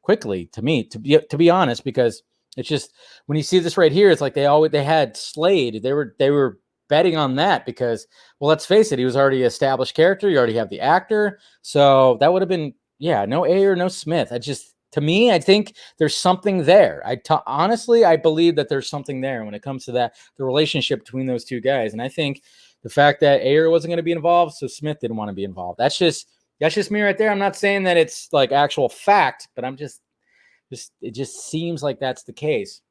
A: quickly to me, to be honest, because it's just, when you see this right here, it's like they had Slade. They were betting on that because, well, let's face it, he was already an established character. You already have the actor. So that would have been, no Ayer, no Smith. To me, I think there's something there. Honestly, I believe that there's something there when it comes to the relationship between those two guys. And I think the fact that Ayer wasn't going to be involved, so Smith didn't want to be involved. That's just me right there. I'm not saying that it's like actual fact, but I'm just it just seems like that's the case.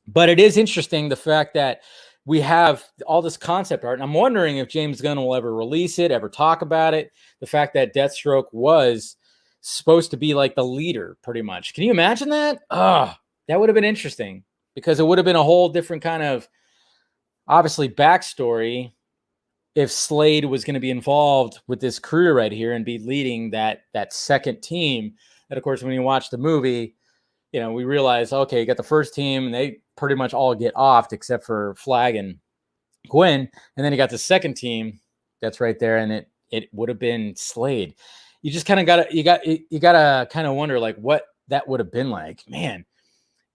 A: But it is interesting, the fact that we have all this concept art, and I'm wondering if James Gunn will ever release it, ever talk about it. The fact that Deathstroke was supposed to be like the leader, pretty much. Can you imagine that? That would have been interesting because it would have been a whole different kind of, obviously, backstory if Slade was going to be involved with this career right here and be leading that second team. And of course, when you watch the movie, we realize, okay, you got the first team and they pretty much all get offed except for Flag and Gwen. And then you got the second team that's right there. And it would have been Slade. You just kind of gotta kind of wonder like what that would have been like, man.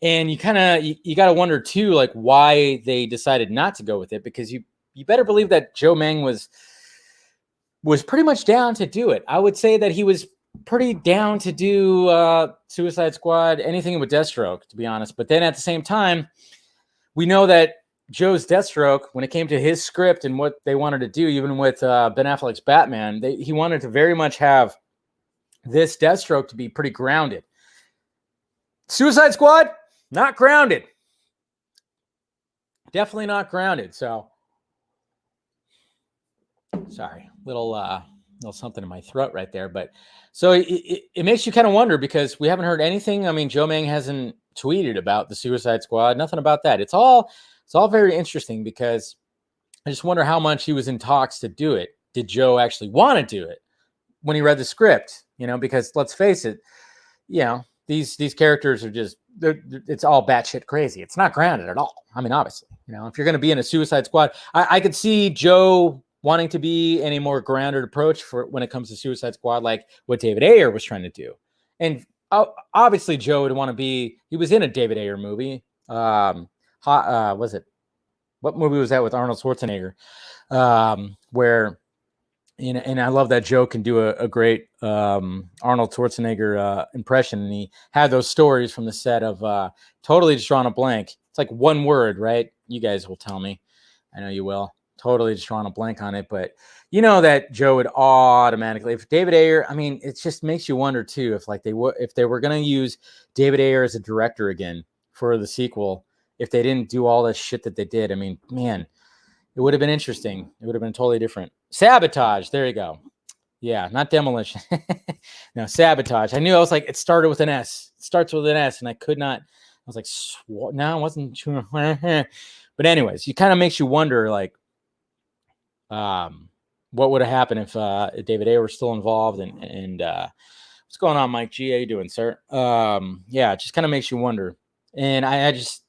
A: And you gotta wonder too, like why they decided not to go with it, because you better believe that Joe Mang was pretty much down to do it. I would say that he was pretty down to do Suicide Squad, anything with Deathstroke, to be honest. But then at the same time, we know that Joe's Deathstroke, when it came to his script and what they wanted to do, even with Ben Affleck's Batman, he wanted to very much have this Deathstroke to be pretty grounded. Suicide Squad, not grounded. Definitely not grounded. So, sorry, little something in my throat right there. But so it makes you kind of wonder, because we haven't heard anything. I mean, Joe Mang hasn't tweeted about the Suicide Squad, nothing about that. It's all very interesting, because I just wonder how much he was in talks to do it. Did Joe actually want to do it when he read the script? Because let's face it, these characters are just, it's all batshit crazy. It's not grounded at all. I mean, obviously, if you're going to be in a Suicide Squad, I could see Joe wanting to be in a more grounded approach for when it comes to Suicide Squad, like what David Ayer was trying to do. And obviously Joe would want to be, he was in a David Ayer movie. Was it, what movie was that with Arnold Schwarzenegger? Where, and I love that Joe can do a great Arnold Schwarzenegger impression. And he had those stories from the set of totally just drawing a blank. It's like one word, right? You guys will tell me. I know you will. Totally just drawing a blank on it. But that Joe would automatically, if David Ayer, I mean, it just makes you wonder too, if they were going to use David Ayer as a director again for the sequel, if they didn't do all this shit that they did. I mean, man, it would have been interesting. It would have been totally different. Sabotage. There you go. Yeah, not demolition. No, sabotage. I knew, I was like, it started with an S. It starts with an S, and I could not. I was like, no, I wasn't sure. But anyways, it kind of makes you wonder, like, what would have happened if David Ayer was still involved, and what's going on, Mike G? How you doing, sir? Yeah, it just kind of makes you wonder. And I just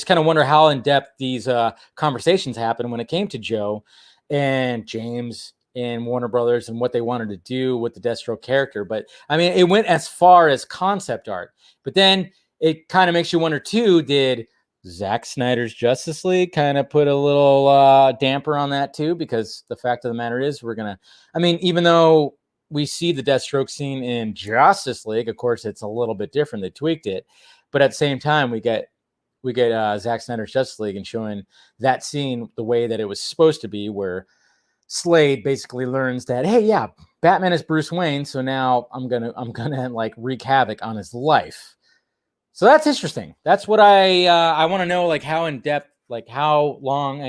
A: kind of wonder how in depth these conversations happened when it came to Joe and James and Warner Brothers and what they wanted to do with the Deathstroke character. But I mean, it went as far as concept art. But then it kind of makes you wonder too, did Zack Snyder's Justice League kind of put a little damper on that too, because the fact of the matter is even though we see the Deathstroke scene in Justice League, of course, it's a little bit different. They tweaked it, but at the same time, we get Zack Snyder's Justice League and showing that scene the way that it was supposed to be, where Slade basically learns that, hey, yeah, Batman is Bruce Wayne, so now I'm gonna like wreak havoc on his life. So that's interesting. That's what I want to know, like how in depth, like how long,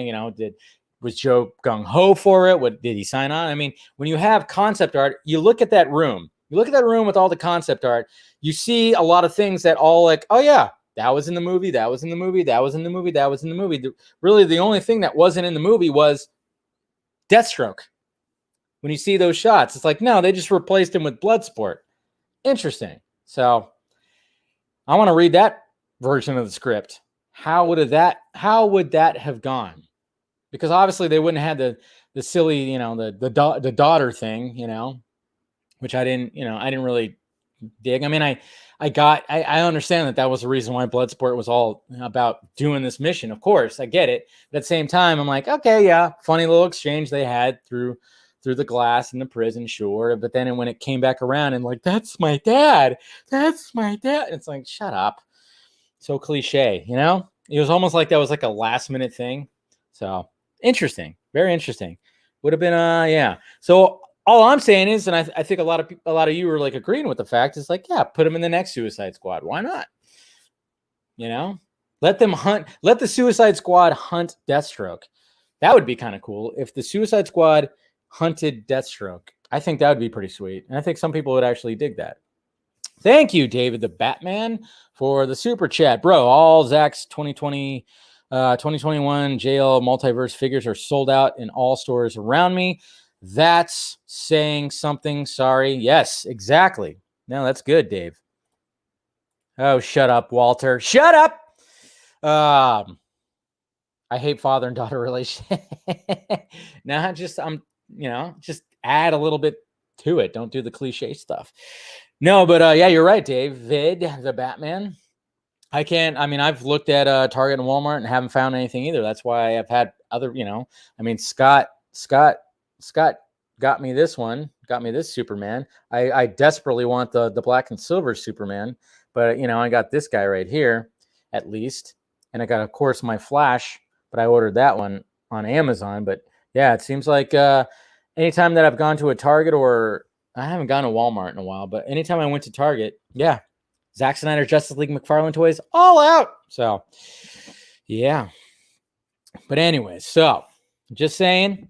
A: was Joe gung ho for it? What did he sign on? I mean, when you have concept art, you look at that room. You look at that room with all the concept art. You see a lot of things that all like, oh yeah, that was in the movie. That was in the movie. That was in the movie. That was in the movie. Really, the only thing that wasn't in the movie was Deathstroke. When you see those shots, it's like, no, they just replaced him with Bloodsport. Interesting. So I want to read that version of the script. How would that have gone? Because obviously they wouldn't have had the silly, the daughter thing, which I didn't really dig. I mean, I understand that was the reason why Bloodsport was all about doing this mission. Of course, I get it. But at the same time, I'm like, okay, yeah, funny little exchange they had through the glass in the prison, sure. But then when it came back around and like, that's my dad. It's like, shut up. So cliche, It was almost like that was like a last minute thing. So interesting. Very interesting. Would have been, yeah. So all I'm saying is, and I think a lot of you are like agreeing with the fact, is like, yeah, put him in the next Suicide Squad. Why not? Let the Suicide Squad hunt Deathstroke. That would be kind of cool if the Suicide Squad hunted Deathstroke. I think that would be pretty sweet. And I think some people would actually dig that. Thank you, David the Batman, for the super chat. Bro, all Zach's 2021 JL multiverse figures are sold out in all stores around me. That's saying something. Sorry. Yes, exactly. No, that's good, Dave. Oh, shut up, Walter. Shut up. I hate father and daughter relationship. Nah, just just add a little bit to it. Don't do the cliche stuff. No, but yeah, you're right, David the Batman. I've looked at Target and Walmart and haven't found anything either. That's why I've had other, Scott got me this one, got me this Superman. I desperately want the black and silver Superman, but I got this guy right here at least. And I got, of course, my Flash, but I ordered that one on Amazon. But yeah, it seems like anytime that I've gone to a Target, or I haven't gone to Walmart in a while, but anytime I went to Target, yeah, Zack Snyder Justice League McFarlane toys all out. So yeah. But anyway, so just saying,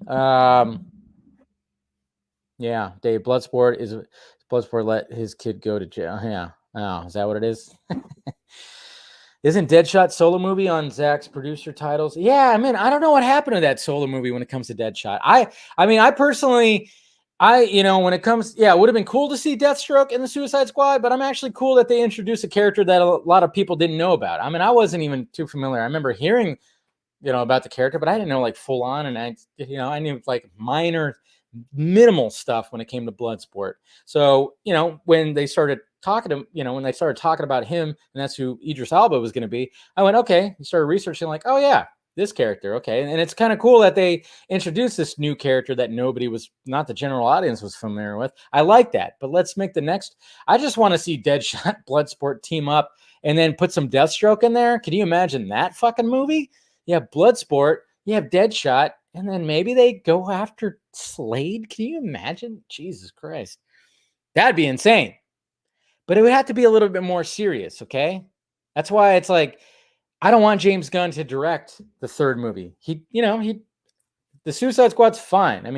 A: yeah, Dave, Bloodsport let his kid go to jail. Yeah. Oh, is that what it is? Isn't Deadshot solo movie on Zach's producer titles? Yeah, I don't know what happened to that solo movie when it comes to Deadshot. I personally, when it comes, yeah, it would have been cool to see Deathstroke in the Suicide Squad, but I'm actually cool that they introduced a character that a lot of people didn't know about. I wasn't even too familiar. I remember hearing, about the character, but I didn't know like full on, and I knew like minor, minimal stuff when it came to Bloodsport. So, when they started talking about him, and that's who Idris Elba was going to be, I went, okay. You started researching, like, oh yeah, this character, okay. And it's kind of cool that they introduced this new character that not the general audience was familiar with. I like that, but let's make the next. I just want to see Deadshot, Bloodsport team up, and then put some Deathstroke in there. Can you imagine that fucking movie? You have Bloodsport, you have Deadshot, and then maybe they go after Slade. Can you imagine? Jesus Christ. That'd be insane. But it would have to be a little bit more serious, okay? That's why it's like, I don't want James Gunn to direct the third movie. The Suicide Squad's fine. I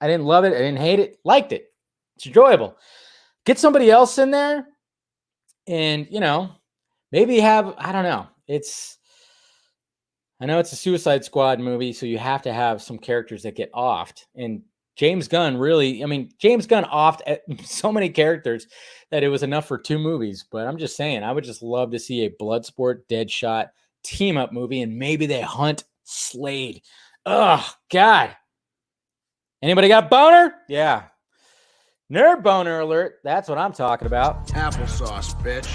A: didn't love it. I didn't hate it. Liked it. It's enjoyable. Get somebody else in there and, maybe have, I don't know. I know it's a Suicide Squad movie, so you have to have some characters that get offed. And James Gunn offed at so many characters that it was enough for 2 movies. But I'm just saying, I would just love to see a Bloodsport, Deadshot team-up movie, and maybe they hunt Slade. Oh, God. Anybody got boner? Yeah. Nerd boner alert. That's what I'm talking about.
C: Applesauce, bitch.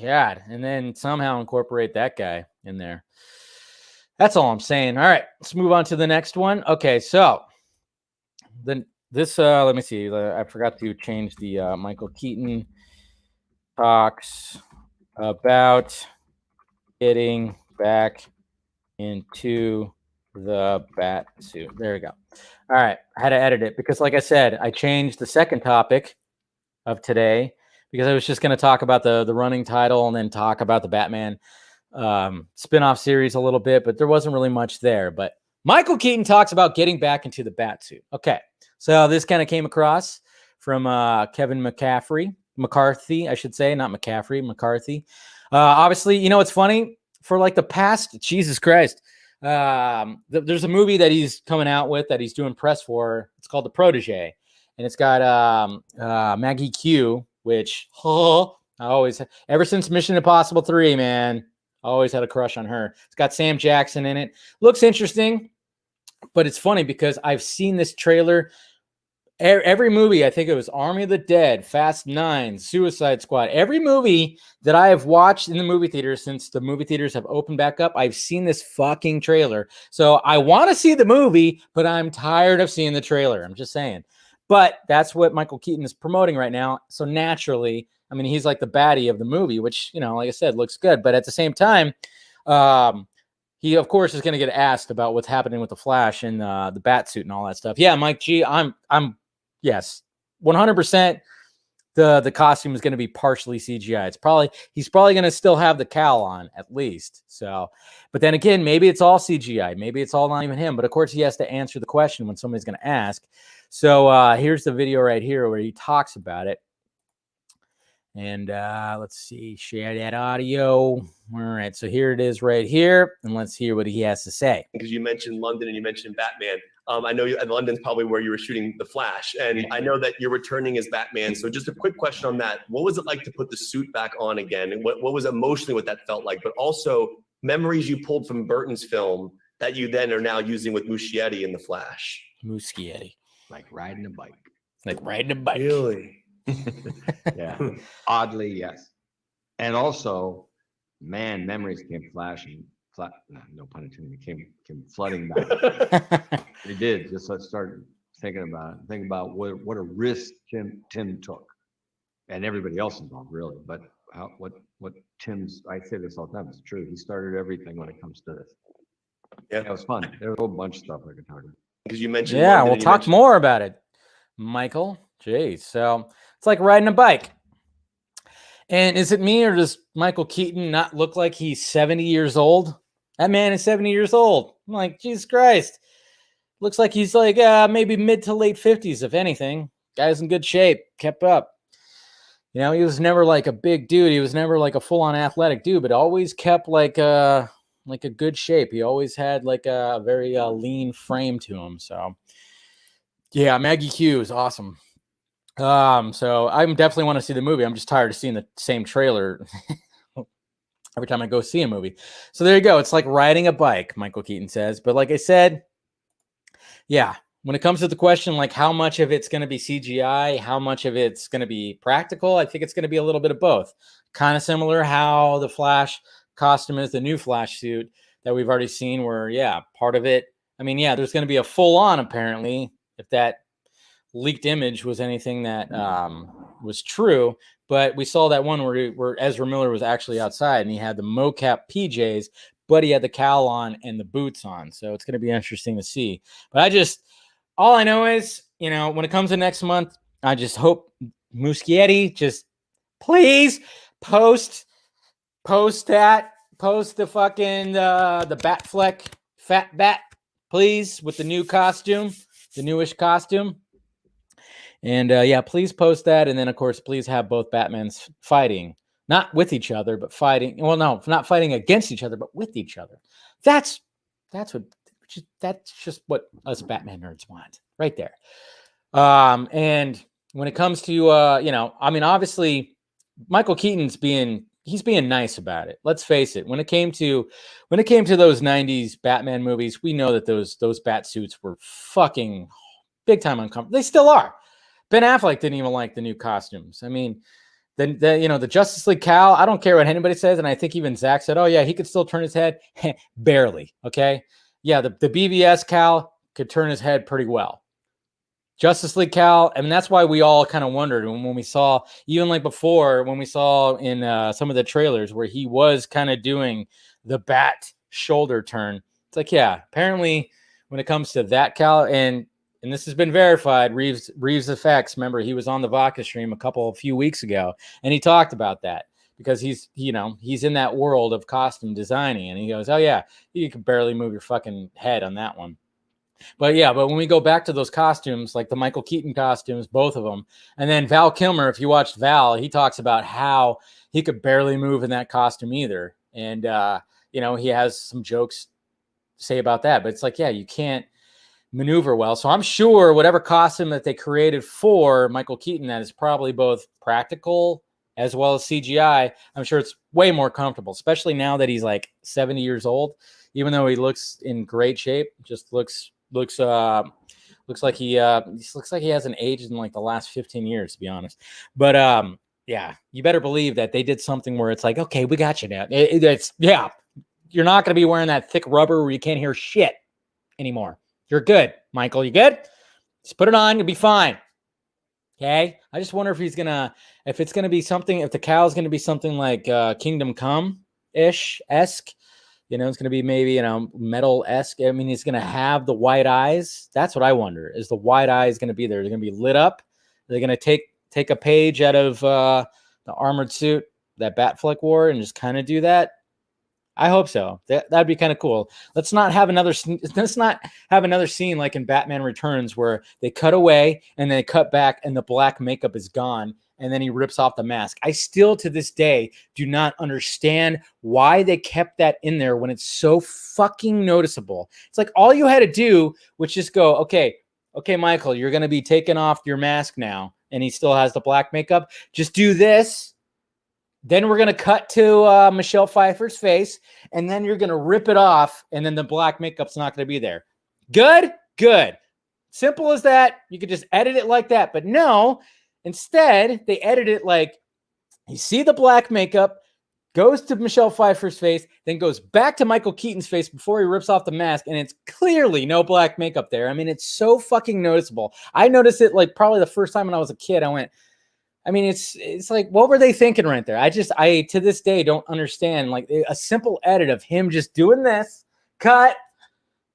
A: God, and then somehow incorporate that guy in there. That's all I'm saying. All right, let's move on to the next one. Okay, so then this, let me see. I forgot to change the Michael Keaton talks about getting back into the bat suit. There we go. All right, I had to edit it because, like I said, I changed the second topic of today because I was just going to talk about the running title and then talk about the Batman spin-off series a little bit, but there wasn't really much there. But Michael Keaton talks about getting back into the Batsuit. Okay, so this kind of came across from Kevin McCarthy, I should say, not McCaffrey, McCarthy. Obviously, you know, it's funny for like the past, Jesus Christ, there's a movie that he's coming out with that he's doing press for. It's called The Protege, and it's got Maggie Q, which I always, ever since Mission Impossible 3, man, I always had a crush on her. It's got Sam Jackson in it. Looks interesting, but it's funny because I've seen this trailer. Every movie, I think it was Army of the Dead, Fast 9, Suicide Squad, every movie that I have watched in the movie theaters since the movie theaters have opened back up, I've seen this fucking trailer. So I want to see the movie, but I'm tired of seeing the trailer. I'm just saying. But that's what Michael Keaton is promoting right now. So naturally, I mean, he's like the baddie of the movie, which, you know, like I said, looks good. But at the same time, he, of course, is going to get asked about what's happening with the Flash and the Batsuit and all that stuff. Yeah, Mike G, yes, 100%. The costume is going to be partially CGI. He's probably going to still have the cowl on at least. So, but then again, maybe it's all CGI. Maybe it's all not even him. But of course, he has to answer the question when somebody's going to ask. So here's the video right here where he talks about it. And let's see, share that audio. All right, so here it is right here, and let's hear what he has to say.
C: Because you mentioned London and you mentioned Batman. I know London's probably where you were shooting The Flash, and I know that you're returning as Batman. So just a quick question on that. What was it like to put the suit back on again? And what was emotionally what that felt like? But also memories you pulled from Burton's film that you then are now using with Muschietti in The Flash.
A: Muschietti.
D: Like riding a bike.
A: Like riding a bike.
C: Really?
D: Yeah. Oddly, yes. And also, man, memories came flashing. No pun intended. Came flooding back. They did. Just I started thinking about what a risk Tim took, and everybody else involved, really. But what Tim's, I say this all the time, it's true. He started everything when it comes to this.
C: Yeah,
D: it was fun. There was a whole bunch of stuff I could talk about.
C: Because you mentioned,
A: yeah, we'll talk more about it, Michael. Jeez, so it's like riding a bike. And is it me, or does Michael Keaton not look like he's 70 years old? That man is 70 years old. I'm like, Jesus Christ. Looks like he's like maybe mid to late 50s, if anything. Guy's in good shape, kept up. You know, he was never like a big dude. He was never like a full-on athletic dude, but always kept like a good shape. He always had like a very lean frame to him. So, yeah, Maggie Q is awesome. So I definitely want to see the movie. I'm just tired of seeing the same trailer every time I go see a movie. So there you go. It's like riding a bike, Michael Keaton says. But like I said, yeah, when it comes to the question, like how much of it's going to be CGI, how much of it's going to be practical, I think it's going to be a little bit of both. Kind of similar how the Flash costume is, the new Flash suit that we've already seen where, yeah, part of it, I mean, yeah, there's going to be a full on, apparently, if that leaked image was anything that was true. But we saw that one where Ezra Miller was actually outside and he had the mocap PJs, but he had the cowl on and the boots on. So it's going to be interesting to see. But all I know is, you know, when it comes to next month, I just hope Muschietti just please post the fucking the Batfleck fat bat, please, with the new costume, the newish costume. And yeah, please post that. And then, of course, please have both Batmans fighting, not with each other, but fighting. Well, no, not fighting against each other, but with each other. That's just what us Batman nerds want right there. And when it comes to, you know, I mean, obviously, Michael Keaton's being nice about it. Let's face it. When it came to those 90s Batman movies, we know that those bat suits were fucking big time uncomfortable. They still are. Ben Affleck didn't even like the new costumes. I mean, Then the Justice League Cal, I don't care what anybody says, and I think even Zach said, "Oh yeah, he could still turn his head." Barely, okay? Yeah, the BVS Cal could turn his head pretty well. Justice League Cal, I mean, that's why we all kind of wondered when we saw, even like before, when we saw in some of the trailers where he was kind of doing the bat shoulder turn. It's like, yeah, apparently when it comes to that Cal, and this has been verified, Reeves Effects, remember, he was on the Vodka stream a few weeks ago, and he talked about that because he's in that world of costume designing, and he goes, oh yeah, you can barely move your fucking head on that one. But when we go back to those costumes, like the Michael Keaton costumes, both of them, and then Val Kilmer, if you watched Val, he talks about how he could barely move in that costume either. And, he has some jokes to say about that. But it's like, yeah, you can't maneuver well. So I'm sure whatever costume that they created for Michael Keaton, that is probably both practical as well as CGI, I'm sure it's way more comfortable, especially now that he's like 70 years old. Even though he looks in great shape, just looks like he hasn't aged in like the last 15 years, to be honest. But yeah, you better believe that they did something where it's like, okay, we got you now. You're not going to be wearing that thick rubber where you can't hear shit anymore. You're good, Michael. You good? Just put it on. You'll be fine. Okay. I just wonder if it's going to be something, if the cow's going to be something like Kingdom Come-esque. It's going to be maybe, metal-esque. I mean, he's going to have the white eyes. That's what I wonder. Is the white eyes going to be there? They're going to be lit up. They're going to take a page out of the armored suit that Batfleck wore and just kind of do that. I hope so. That'd be kind of cool. Let's not have another scene like in Batman Returns where they cut away and they cut back and the black makeup is gone. And then he rips off the mask. I still, to this day, do not understand why they kept that in there when it's so fucking noticeable. It's like all you had to do was just go, okay, Michael, you're going to be taking off your mask now. And he still has the black makeup. Just do this. Then we're going to cut to Michelle Pfeiffer's face. And then you're going to rip it off. And then the black makeup's not going to be there. Good. Simple as that. You could just edit it like that. But no. Instead, they edit it like you see the black makeup, goes to Michelle Pfeiffer's face, then goes back to Michael Keaton's face before he rips off the mask, and it's clearly no black makeup there. I mean, it's so fucking noticeable. I noticed it like probably the first time when I was a kid. I went, I mean, it's like, what were they thinking right there? I to this day don't understand. Like a simple edit of him just doing this, cut.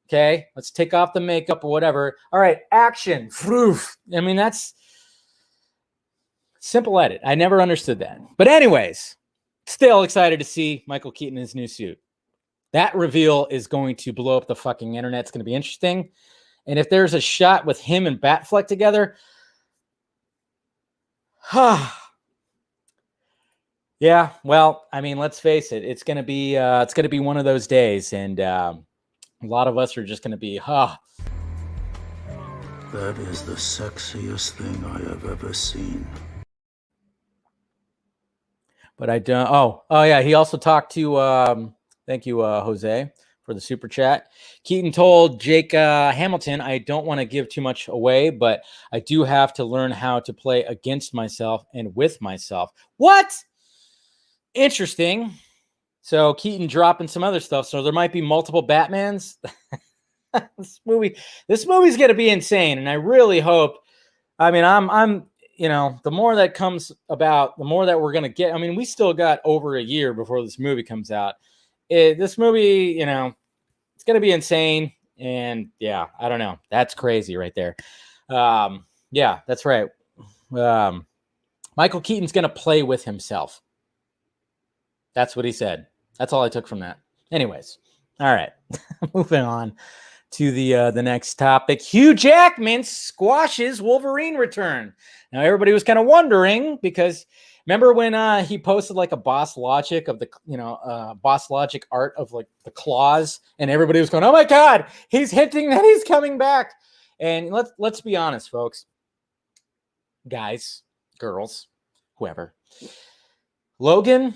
A: Okay, let's take off the makeup or whatever. All right, action. Froof. I mean, that's simple edit. I never understood that. But anyways, still excited to see Michael Keaton in his new suit. That reveal is going to blow up the fucking internet. It's going to be interesting. And if there's a shot with him and Batfleck together, yeah, well, I mean, let's face it. It's going to be one of those days. And a lot of us are just going to be, That
E: is the sexiest thing I have ever seen.
A: But I don't. Oh yeah. He also talked to. Thank you, Jose, for the super chat. Keaton told Jake Hamilton, "I don't want to give too much away, but I do have to learn how to play against myself and with myself." What? Interesting. So Keaton dropping some other stuff. So there might be multiple Batmans. This movie's gonna be insane, and I really hope. I mean, I'm. The more that comes about, the more that we're going to get. I mean, we still got over a year before this movie comes out. This movie, it's going to be insane. And yeah, I don't know. That's crazy right there. Yeah, that's right. Michael Keaton's going to play with himself. That's what he said. That's all I took from that. Anyways. All right. Moving on to the next topic. Hugh Jackman squashes Wolverine return. Now, everybody was kind of wondering because remember when he posted like a Boss Logic of the, Boss Logic art of like the claws, and everybody was going, oh my God, he's hinting that he's coming back. And let's be honest, folks, guys, girls, whoever. Logan,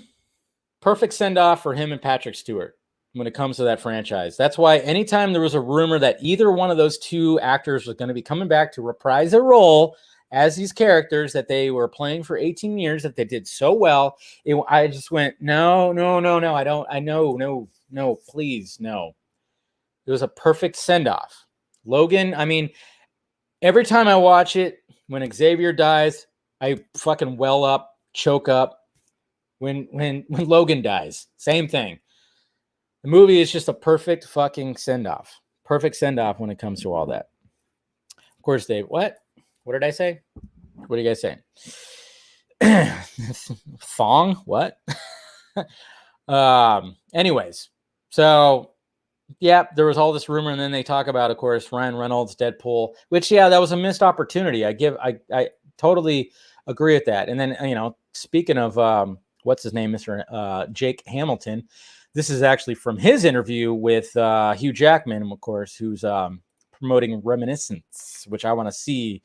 A: perfect send-off for him and Patrick Stewart when it comes to that franchise. That's why anytime there was a rumor that either one of those two actors was going to be coming back to reprise a role, as these characters that they were playing for 18 years that they did so well. I just went, no, please, no. It was a perfect send-off. Logan, I mean, every time I watch it, when Xavier dies, I fucking well up, choke up. When Logan dies, same thing. The movie is just a perfect fucking send-off. Perfect send-off when it comes to all that. Of course, Dave, what did I say? What are you guys saying? Thong? What? Anyways, so yeah, there was all this rumor, and then they talk about, of course, Ryan Reynolds, Deadpool, which, yeah, that was a missed opportunity. I totally agree with that. And then, speaking of what's his name, Mr. Jake Hamilton, this is actually from his interview with Hugh Jackman, of course, who's promoting Reminiscence, which I want to see.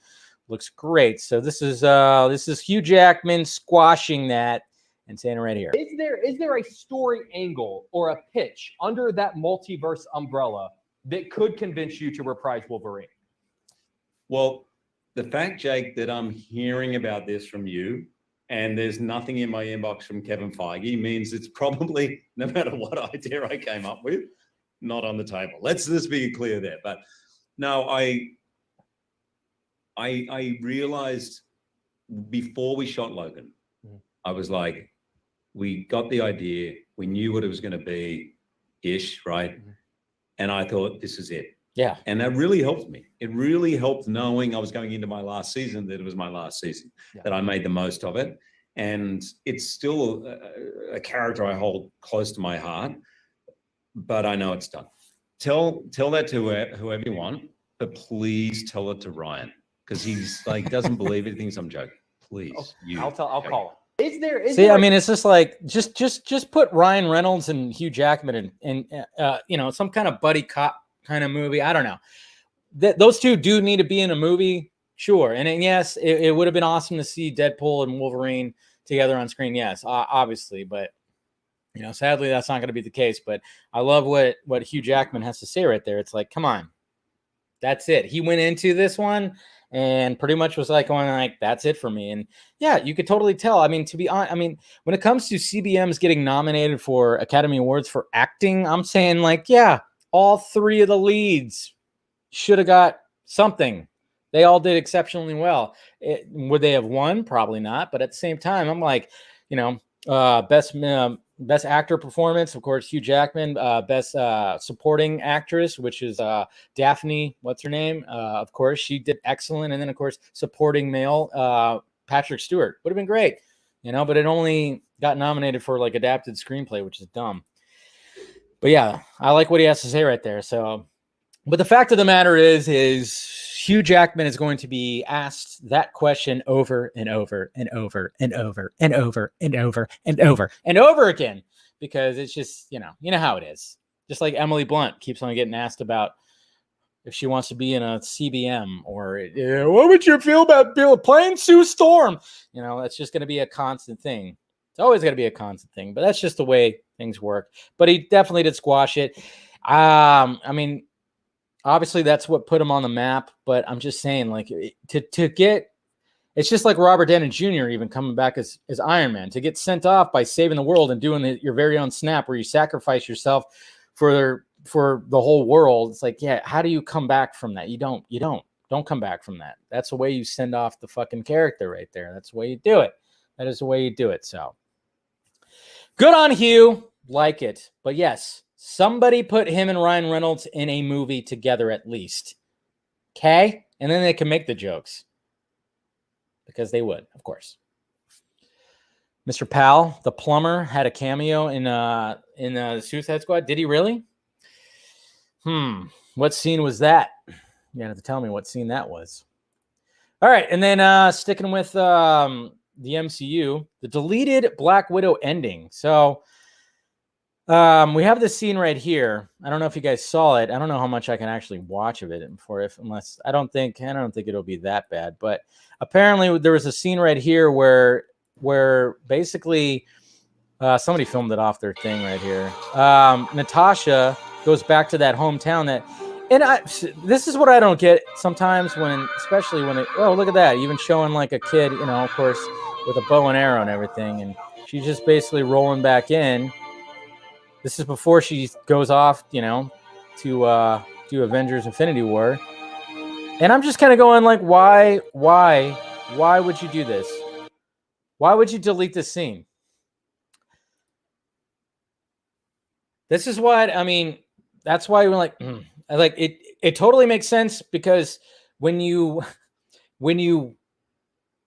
A: Looks great. So this is Hugh Jackman squashing that and saying it right here.
F: Is there a story angle or a pitch under that multiverse umbrella that could convince you to reprise Wolverine?
G: Well, the fact, Jake, that I'm hearing about this from you and there's nothing in my inbox from Kevin Feige means it's probably, no matter what idea I came up with, not on the table. Let's just be clear there. But no, I realized before we shot Logan, I was like, we got the idea, we knew what it was going to be ish, right? And I thought, this is it.
A: Yeah.
G: And that really helped me. It really helped knowing I was going into my last season, that it was my last season, that I made the most of it. And it's still a character I hold close to my heart, but I know it's done. Tell that to whoever you want, but please tell it to Ryan, because he's like, doesn't believe it, thinks I'm joking. Please.
F: I'll call him. Is there
A: I mean, it's just like, just put Ryan Reynolds and Hugh Jackman in some kind of buddy cop kind of movie. I don't know. Those two do need to be in a movie. Sure. And yes, it would have been awesome to see Deadpool and Wolverine together on screen. Yes, obviously. But, sadly, that's not going to be the case. But I love what Hugh Jackman has to say right there. It's like, come on. That's it. He went into this one and pretty much was like going like, that's it for me. And yeah, you could totally tell. I mean, to be honest, when it comes to CBMs getting nominated for Academy Awards for acting, I'm saying like, yeah, all three of the leads should have got something. They all did exceptionally well. Would they have won? Probably not. But at the same time, I'm like, best actor performance, of course, Hugh Jackman. Best supporting actress, which is Daphne. What's her name? Of course, she did excellent. And then, of course, supporting male, Patrick Stewart would have been great. But it only got nominated for like adapted screenplay, which is dumb. But yeah, I like what he has to say right there. So, but the fact of the matter is Hugh Jackman is going to be asked that question over and over and over and over and over and over and over and over again, because it's just, you know how it is. Just like Emily Blunt keeps on getting asked about if she wants to be in a CBM, or what would you feel about playing Sue Storm? That's just going to be a constant thing. It's always going to be a constant thing, but that's just the way things work. But he definitely did squash it. Obviously that's what put him on the map, but I'm just saying, like, to get, it's just like Robert Downey Jr. even coming back as Iron Man, to get sent off by saving the world and doing your very own snap where you sacrifice yourself for the whole world. It's like, yeah, how do you come back from that? You don't come back from that. That's the way you send off the fucking character right there. That's the way you do it. That is the way you do it. So good on Hugh. Like it. But yes, somebody put him and Ryan Reynolds in a movie together at least. Okay? And then they can make the jokes. Because they would, of course. Mr. Powell, the plumber, had a cameo in the Suicide Squad. Did he really? What scene was that? You have to tell me what scene that was. All right, and then sticking with the MCU, the deleted Black Widow ending. So we have this scene right here. I don't know if you guys saw it. I don't know how much I can actually watch of it unless I don't think it'll be that bad. But apparently there was a scene right here where basically somebody filmed it off their thing right here. Natasha goes back to that hometown that And this is what I don't get sometimes when, especially when oh, look at that, even showing like a kid, of course, with a bow and arrow and everything, and she's just basically rolling back in. This is before she goes off, to do Avengers Infinity War. And I'm just kind of going like, why would you do this? Why would you delete this scene? This is what, that's why we're like, like it totally makes sense, because when you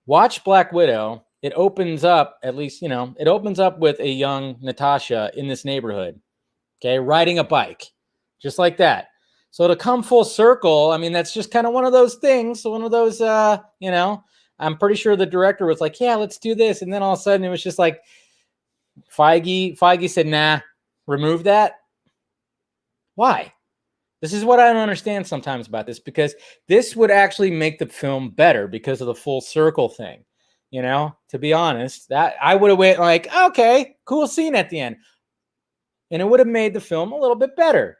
A: watch Black Widow, it opens up, at least, it opens up with a young Natasha in this neighborhood, okay, riding a bike, just like that. So to come full circle, that's just kind of one of those things, one of those, I'm pretty sure the director was like, yeah, let's do this. And then all of a sudden it was just like, Feige said, nah, remove that. Why? This is what I don't understand sometimes about this, because this would actually make the film better because of the full circle thing. To be honest, that I would have went like, okay, cool scene at the end. And it would have made the film a little bit better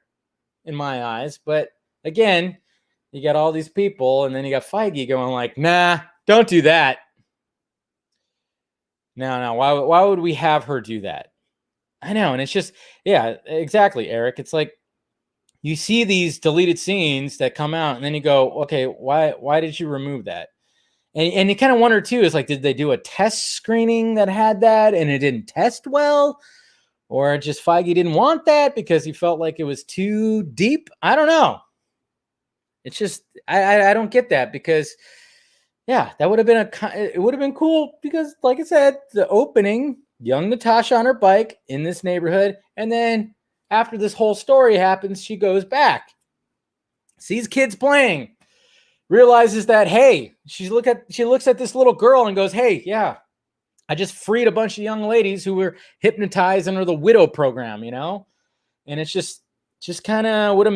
A: in my eyes. But again, you got all these people, and then you got Feige going like, nah, don't do that. No, why would we have her do that? I know. And it's just, yeah, exactly, Eric. It's like, you see these deleted scenes that come out, and then you go, okay, why did you remove that? And you kind of wonder too, is like, did they do a test screening that had that and it didn't test well? Or just Feige didn't want that because he felt like it was too deep? I don't know. It's just, I don't get that, because yeah, that would have been it would have been cool, because like I said, the opening, young Natasha on her bike in this neighborhood, and then after this whole story happens, she goes back, sees kids playing, realizes that, hey, she looks at this little girl and goes, hey, yeah, I just freed a bunch of young ladies who were hypnotized under the Widow program, and it's just kind of would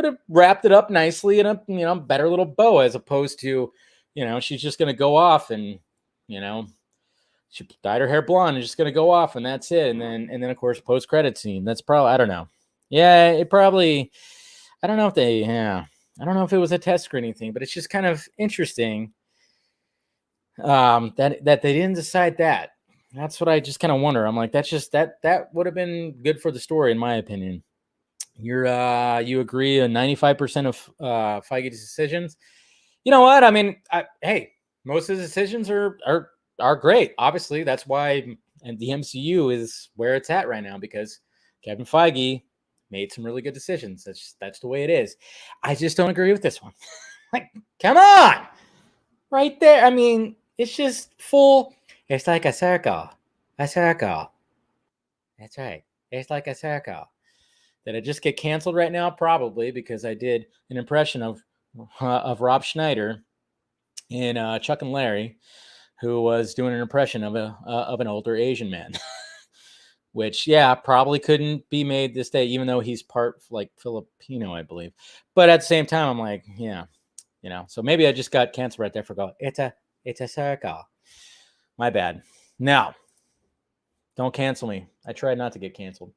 A: have wrapped it up nicely in a better little bow, as opposed to, she's just going to go off and, she dyed her hair blonde and just going to go off, and that's it. And then of course, post-credit scene. That's probably, I don't know. Yeah, it probably, I don't know if I don't know if it was a test screening thing, but it's just kind of interesting that they didn't decide that. That's what I just kind of wonder. I'm like, that's just, that would have been good for the story, in my opinion. You agree on 95% of Feige's decisions? You know what? Hey, most of the decisions are great. Obviously, that's why the MCU is where it's at right now, because Kevin Feige made some really good decisions. That's the way it is. I just don't agree with this one. Like, come on, right there. It's just full. It's like a circle. A circle. That's right. It's like a circle. Did I just get canceled right now? Probably, because I did an impression of Rob Schneider in Chuck and Larry, who was doing an impression of an older Asian man, which, yeah, probably couldn't be made this day, even though he's part like Filipino, I believe. But at the same time, I'm like, yeah, so maybe I just got canceled right there for going, it's a circle. My bad. Now, don't cancel me. I tried not to get canceled.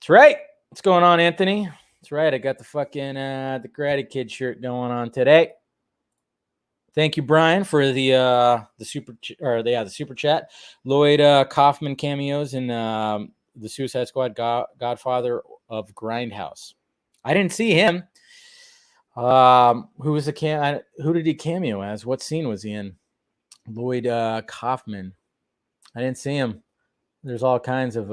A: That's right. What's going on, Anthony? That's right. I got the fucking the Karate Kid shirt going on today. Thank you, Brian, for the super chat. Lloyd Kaufman cameos in the Suicide Squad Godfather of Grindhouse. I didn't see him. Who did he cameo as? What scene was he in? Lloyd Kaufman. I didn't see him. There's all kinds of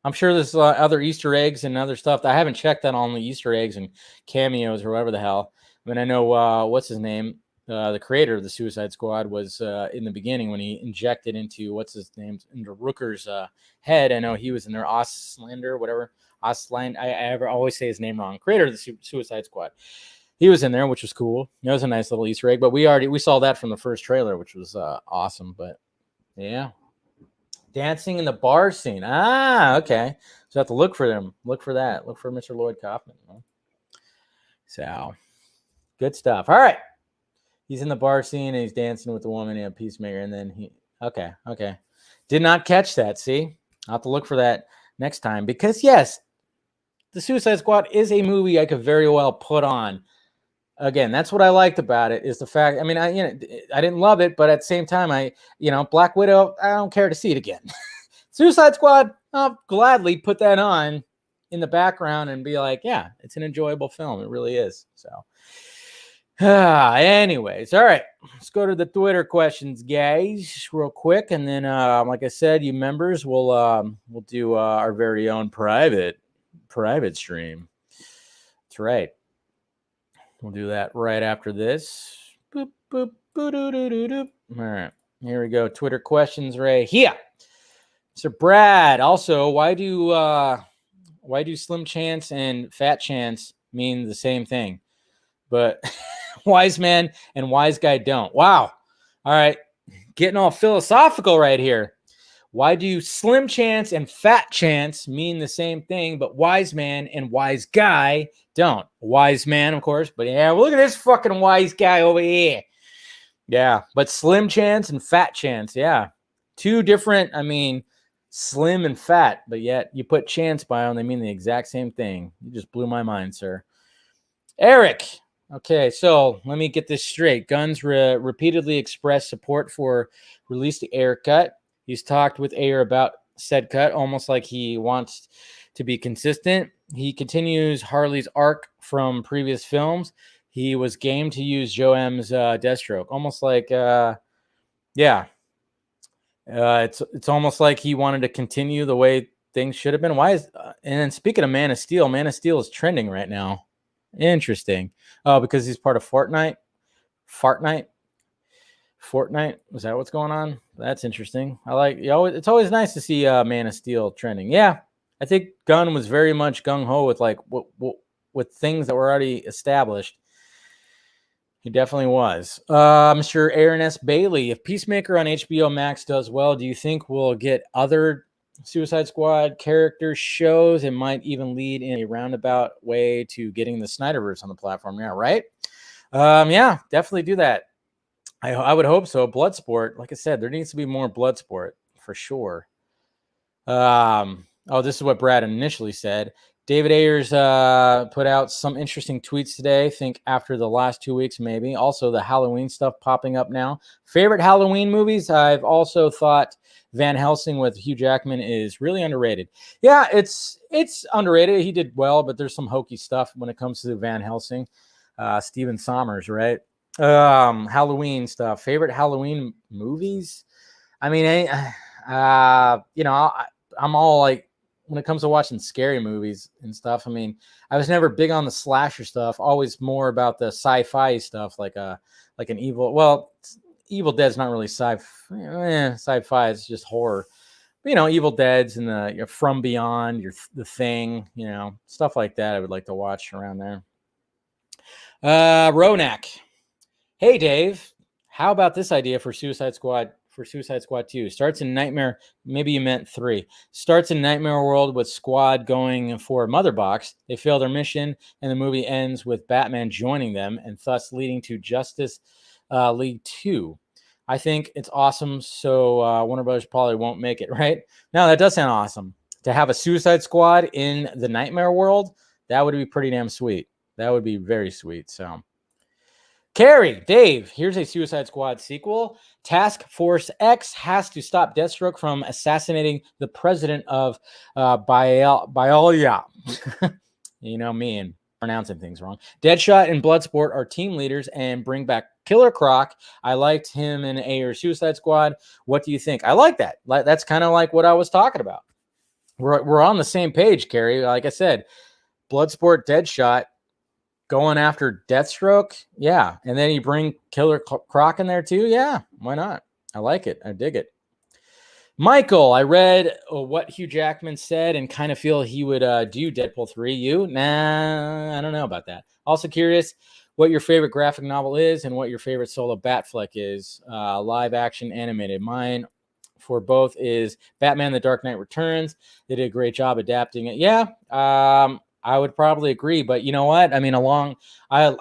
A: I'm sure there's other Easter eggs and other stuff. I haven't checked that on the Easter eggs and cameos or whatever the hell. I know what's his name, the creator of the Suicide Squad, was in the beginning when he injected into into Rooker's head. I know he was in there. Oslander, whatever. Osland. I always say his name wrong. Creator of the Suicide Squad. He was in there, which was cool. It was a nice little Easter egg. But we saw that from the first trailer, which was awesome. But yeah. Dancing in the bar scene. Ah, okay. So I have to look for them. Look for that. Look for Mr. Lloyd Kaufman. So good stuff. All right. He's in the bar scene and he's dancing with the woman in a Peacemaker. And then okay. Did not catch that. See, I'll have to look for that next time, because yes, the Suicide Squad is a movie I could very well put on. Again, that's what I liked about it, is the fact, I mean, I didn't love it, but at the same time, Black Widow, I don't care to see it again. Suicide Squad, I'll gladly put that on in the background and be like, yeah, it's an enjoyable film. It really is. So, anyways, all right, let's go to the Twitter questions, guys, real quick, and then, like I said, you members, we'll do our very own private stream. That's right. We'll do that right after this. Boop, boop, boo, doo, doo, doo, doo. All right, here we go. Twitter questions right here. So Brad, also, why do Slim Chance and Fat Chance mean the same thing, but Wise Man and Wise Guy don't? Wow. All right, getting all philosophical right here. Why do Slim Chance and Fat Chance mean the same thing, but Wise Man and Wise Guy don't? Wise Man, of course, but yeah, look at this fucking wise guy over here. Yeah, but Slim Chance and Fat Chance, yeah. Two different, slim and fat, but yet you put Chance by them, they mean the exact same thing. You just blew my mind, sir. Eric, okay, so let me get this straight. Guns repeatedly expressed support for release the Ayer cut. He's talked with Ayer about said cut, almost like he wants to be consistent. He continues Harley's arc from previous films. He was game to use Joe M's Deathstroke, almost like, it's almost like he wanted to continue the way things should have been. Why is and then speaking of Man of Steel is trending right now. Interesting. Oh, because he's part of Fortnite. Is that what's going on? That's interesting. I like, it's always nice to see Man of Steel trending. Yeah, I think Gunn was very much gung ho with with things that were already established. He definitely was. Mr. Aaron S. Bailey, if Peacemaker on HBO Max does well, do you think we'll get other Suicide Squad character shows? It might even lead in a roundabout way to getting the Snyderverse on the platform. Yeah, right? Yeah, definitely do that. I would hope so. Bloodsport, like I said, there needs to be more Bloodsport for sure. This is what Brad initially said. David Ayers put out some interesting tweets today. I think after the last 2 weeks, maybe. Also, the Halloween stuff popping up now. Favorite Halloween movies? I've also thought Van Helsing with Hugh Jackman is really underrated. Yeah, it's underrated. He did well, but there's some hokey stuff when it comes to Van Helsing. Stephen Sommers, right? Halloween stuff. Favorite Halloween movies? I'm all like, when it comes to watching scary movies and stuff, I was never big on the slasher stuff. Always more about the sci-fi stuff, like an Evil. Well, Evil Dead's not really sci-fi. It's just horror. But, Evil Dead's and the From Beyond, the Thing, stuff like that. I would like to watch around there. Ronak, hey Dave, how about this idea for Suicide Squad? For Suicide Squad 2. Starts in Nightmare, maybe you meant 3. Starts in Nightmare World with Squad going for Mother Box. They fail their mission, and the movie ends with Batman joining them, and thus leading to Justice League 2. I think it's awesome, so Warner Brothers probably won't make it, right? No, that does sound awesome. To have a Suicide Squad in the Nightmare World, that would be pretty damn sweet. That would be very sweet, so... Carrie, Dave, here's a Suicide Squad sequel. Task Force X has to stop Deathstroke from assassinating the president of Biolia. Me and pronouncing things wrong. Deadshot and Bloodsport are team leaders and bring back Killer Croc. I liked him in Ayer's Suicide Squad. What do you think? I like that. That's kind of like what I was talking about. We're on the same page, Carrie. Like I said, Bloodsport, Deadshot, going after Deathstroke, yeah. And then you bring Killer Croc in there too, yeah. Why not? I like it. I dig it. Michael, I read what Hugh Jackman said and kind of feel he would do Deadpool 3. You? Nah, I don't know about that. Also curious what your favorite graphic novel is and what your favorite solo Bat flick is. Live action animated. Mine for both is Batman The Dark Knight Returns. They did a great job adapting it. Yeah, I would probably agree, but you know what? I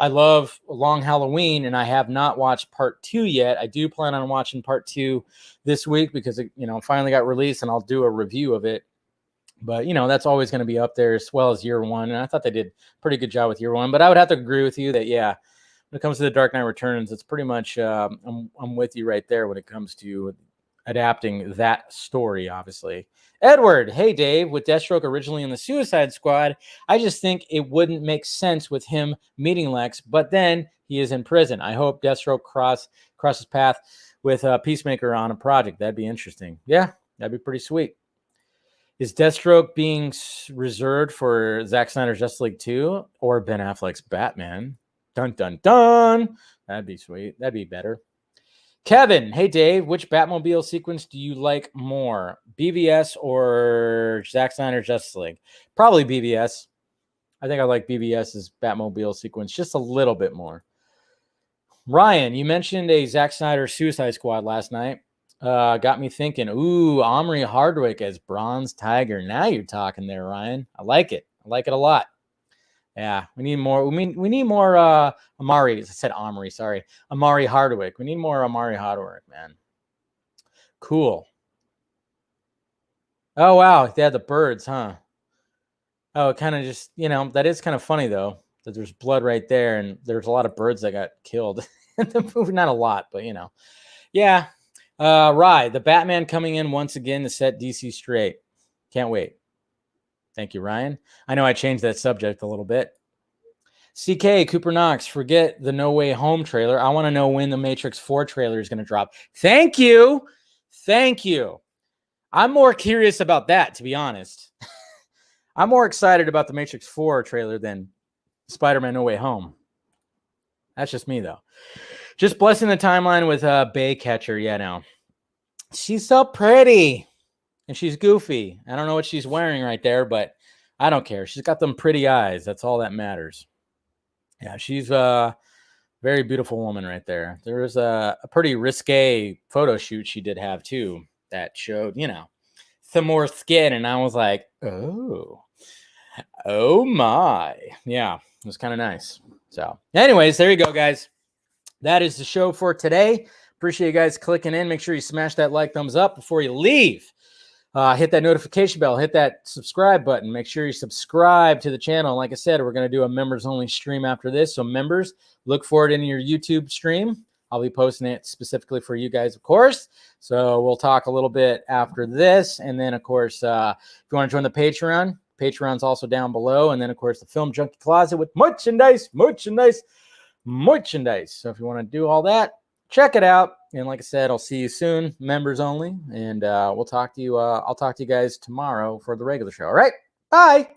A: love Long Halloween, and I have not watched part 2 yet. I do plan on watching part 2 this week because it, finally got released, and I'll do a review of it. But, that's always going to be up there as well as year one. And I thought they did a pretty good job with year one. But I would have to agree with you that, yeah, when it comes to The Dark Knight Returns, it's pretty much I'm with you right there when it comes to adapting that story, obviously. Edward, hey, Dave, with Deathstroke originally in the Suicide Squad, I just think it wouldn't make sense with him meeting Lex, but then he is in prison. I hope Deathstroke crosses path with Peacemaker on a project. That'd be interesting. Yeah, that'd be pretty sweet. Is Deathstroke being reserved for Zack Snyder's Justice League 2 or Ben Affleck's Batman? Dun, dun, dun. That'd be sweet. That'd be better. Kevin, hey, Dave, which Batmobile sequence do you like more? BVS or Zack Snyder's Justice League? Probably BVS. I think I like BVS's Batmobile sequence just a little bit more. Ryan, you mentioned a Zack Snyder Suicide Squad last night. Got me thinking, Omri Hardwick as Bronze Tiger. Now you're talking there, Ryan. I like it. I like it a lot. Yeah, we need more. We need more Amari. I said Omri, sorry. Amari Hardwick. We need more Amari Hardwick, man. Cool. Oh, wow. They had the birds, huh? Oh, it kind of just, that is kind of funny, though, that there's blood right there, and there's a lot of birds that got killed in the movie. Not a lot, but, Yeah. Rye, the Batman coming in once again to set DC straight. Can't wait. Thank you, Ryan. I know I changed that subject a little bit. CK, Cooper Knox, forget the No Way Home trailer. I want to know when the Matrix 4 trailer is going to drop. Thank you. Thank you. I'm more curious about that, to be honest. I'm more excited about the Matrix 4 trailer than Spider-Man No Way Home. That's just me, though. Just blessing the timeline with Baycatcher. Yeah, no. She's so pretty. And she's goofy. I don't know what she's wearing right there, but I don't care. She's got them pretty eyes. That's all that matters. Yeah, she's a very beautiful woman right there. There was a pretty risque photo shoot she did have, too, that showed, some more skin. And I was like, oh my. Yeah, it was kind of nice. So anyways, there you go, guys. That is the show for today. Appreciate you guys clicking in. Make sure you smash that like, thumbs up before you leave. Hit that notification bell, hit that subscribe button. Make sure you subscribe to the channel. Like I said, we're going to do a members only stream after this. So members, look for it in your YouTube stream. I'll be posting it specifically for you guys, of course. So we'll talk a little bit after this. And then, of course, if you want to join the Patreon, Patreon's also down below. And then, of course, the Film Junkie Closet with merchandise. So if you want to do all that, check it out. And like I said, I'll see you soon, members only. And we'll talk to you. I'll talk to you guys tomorrow for the regular show. All right. Bye.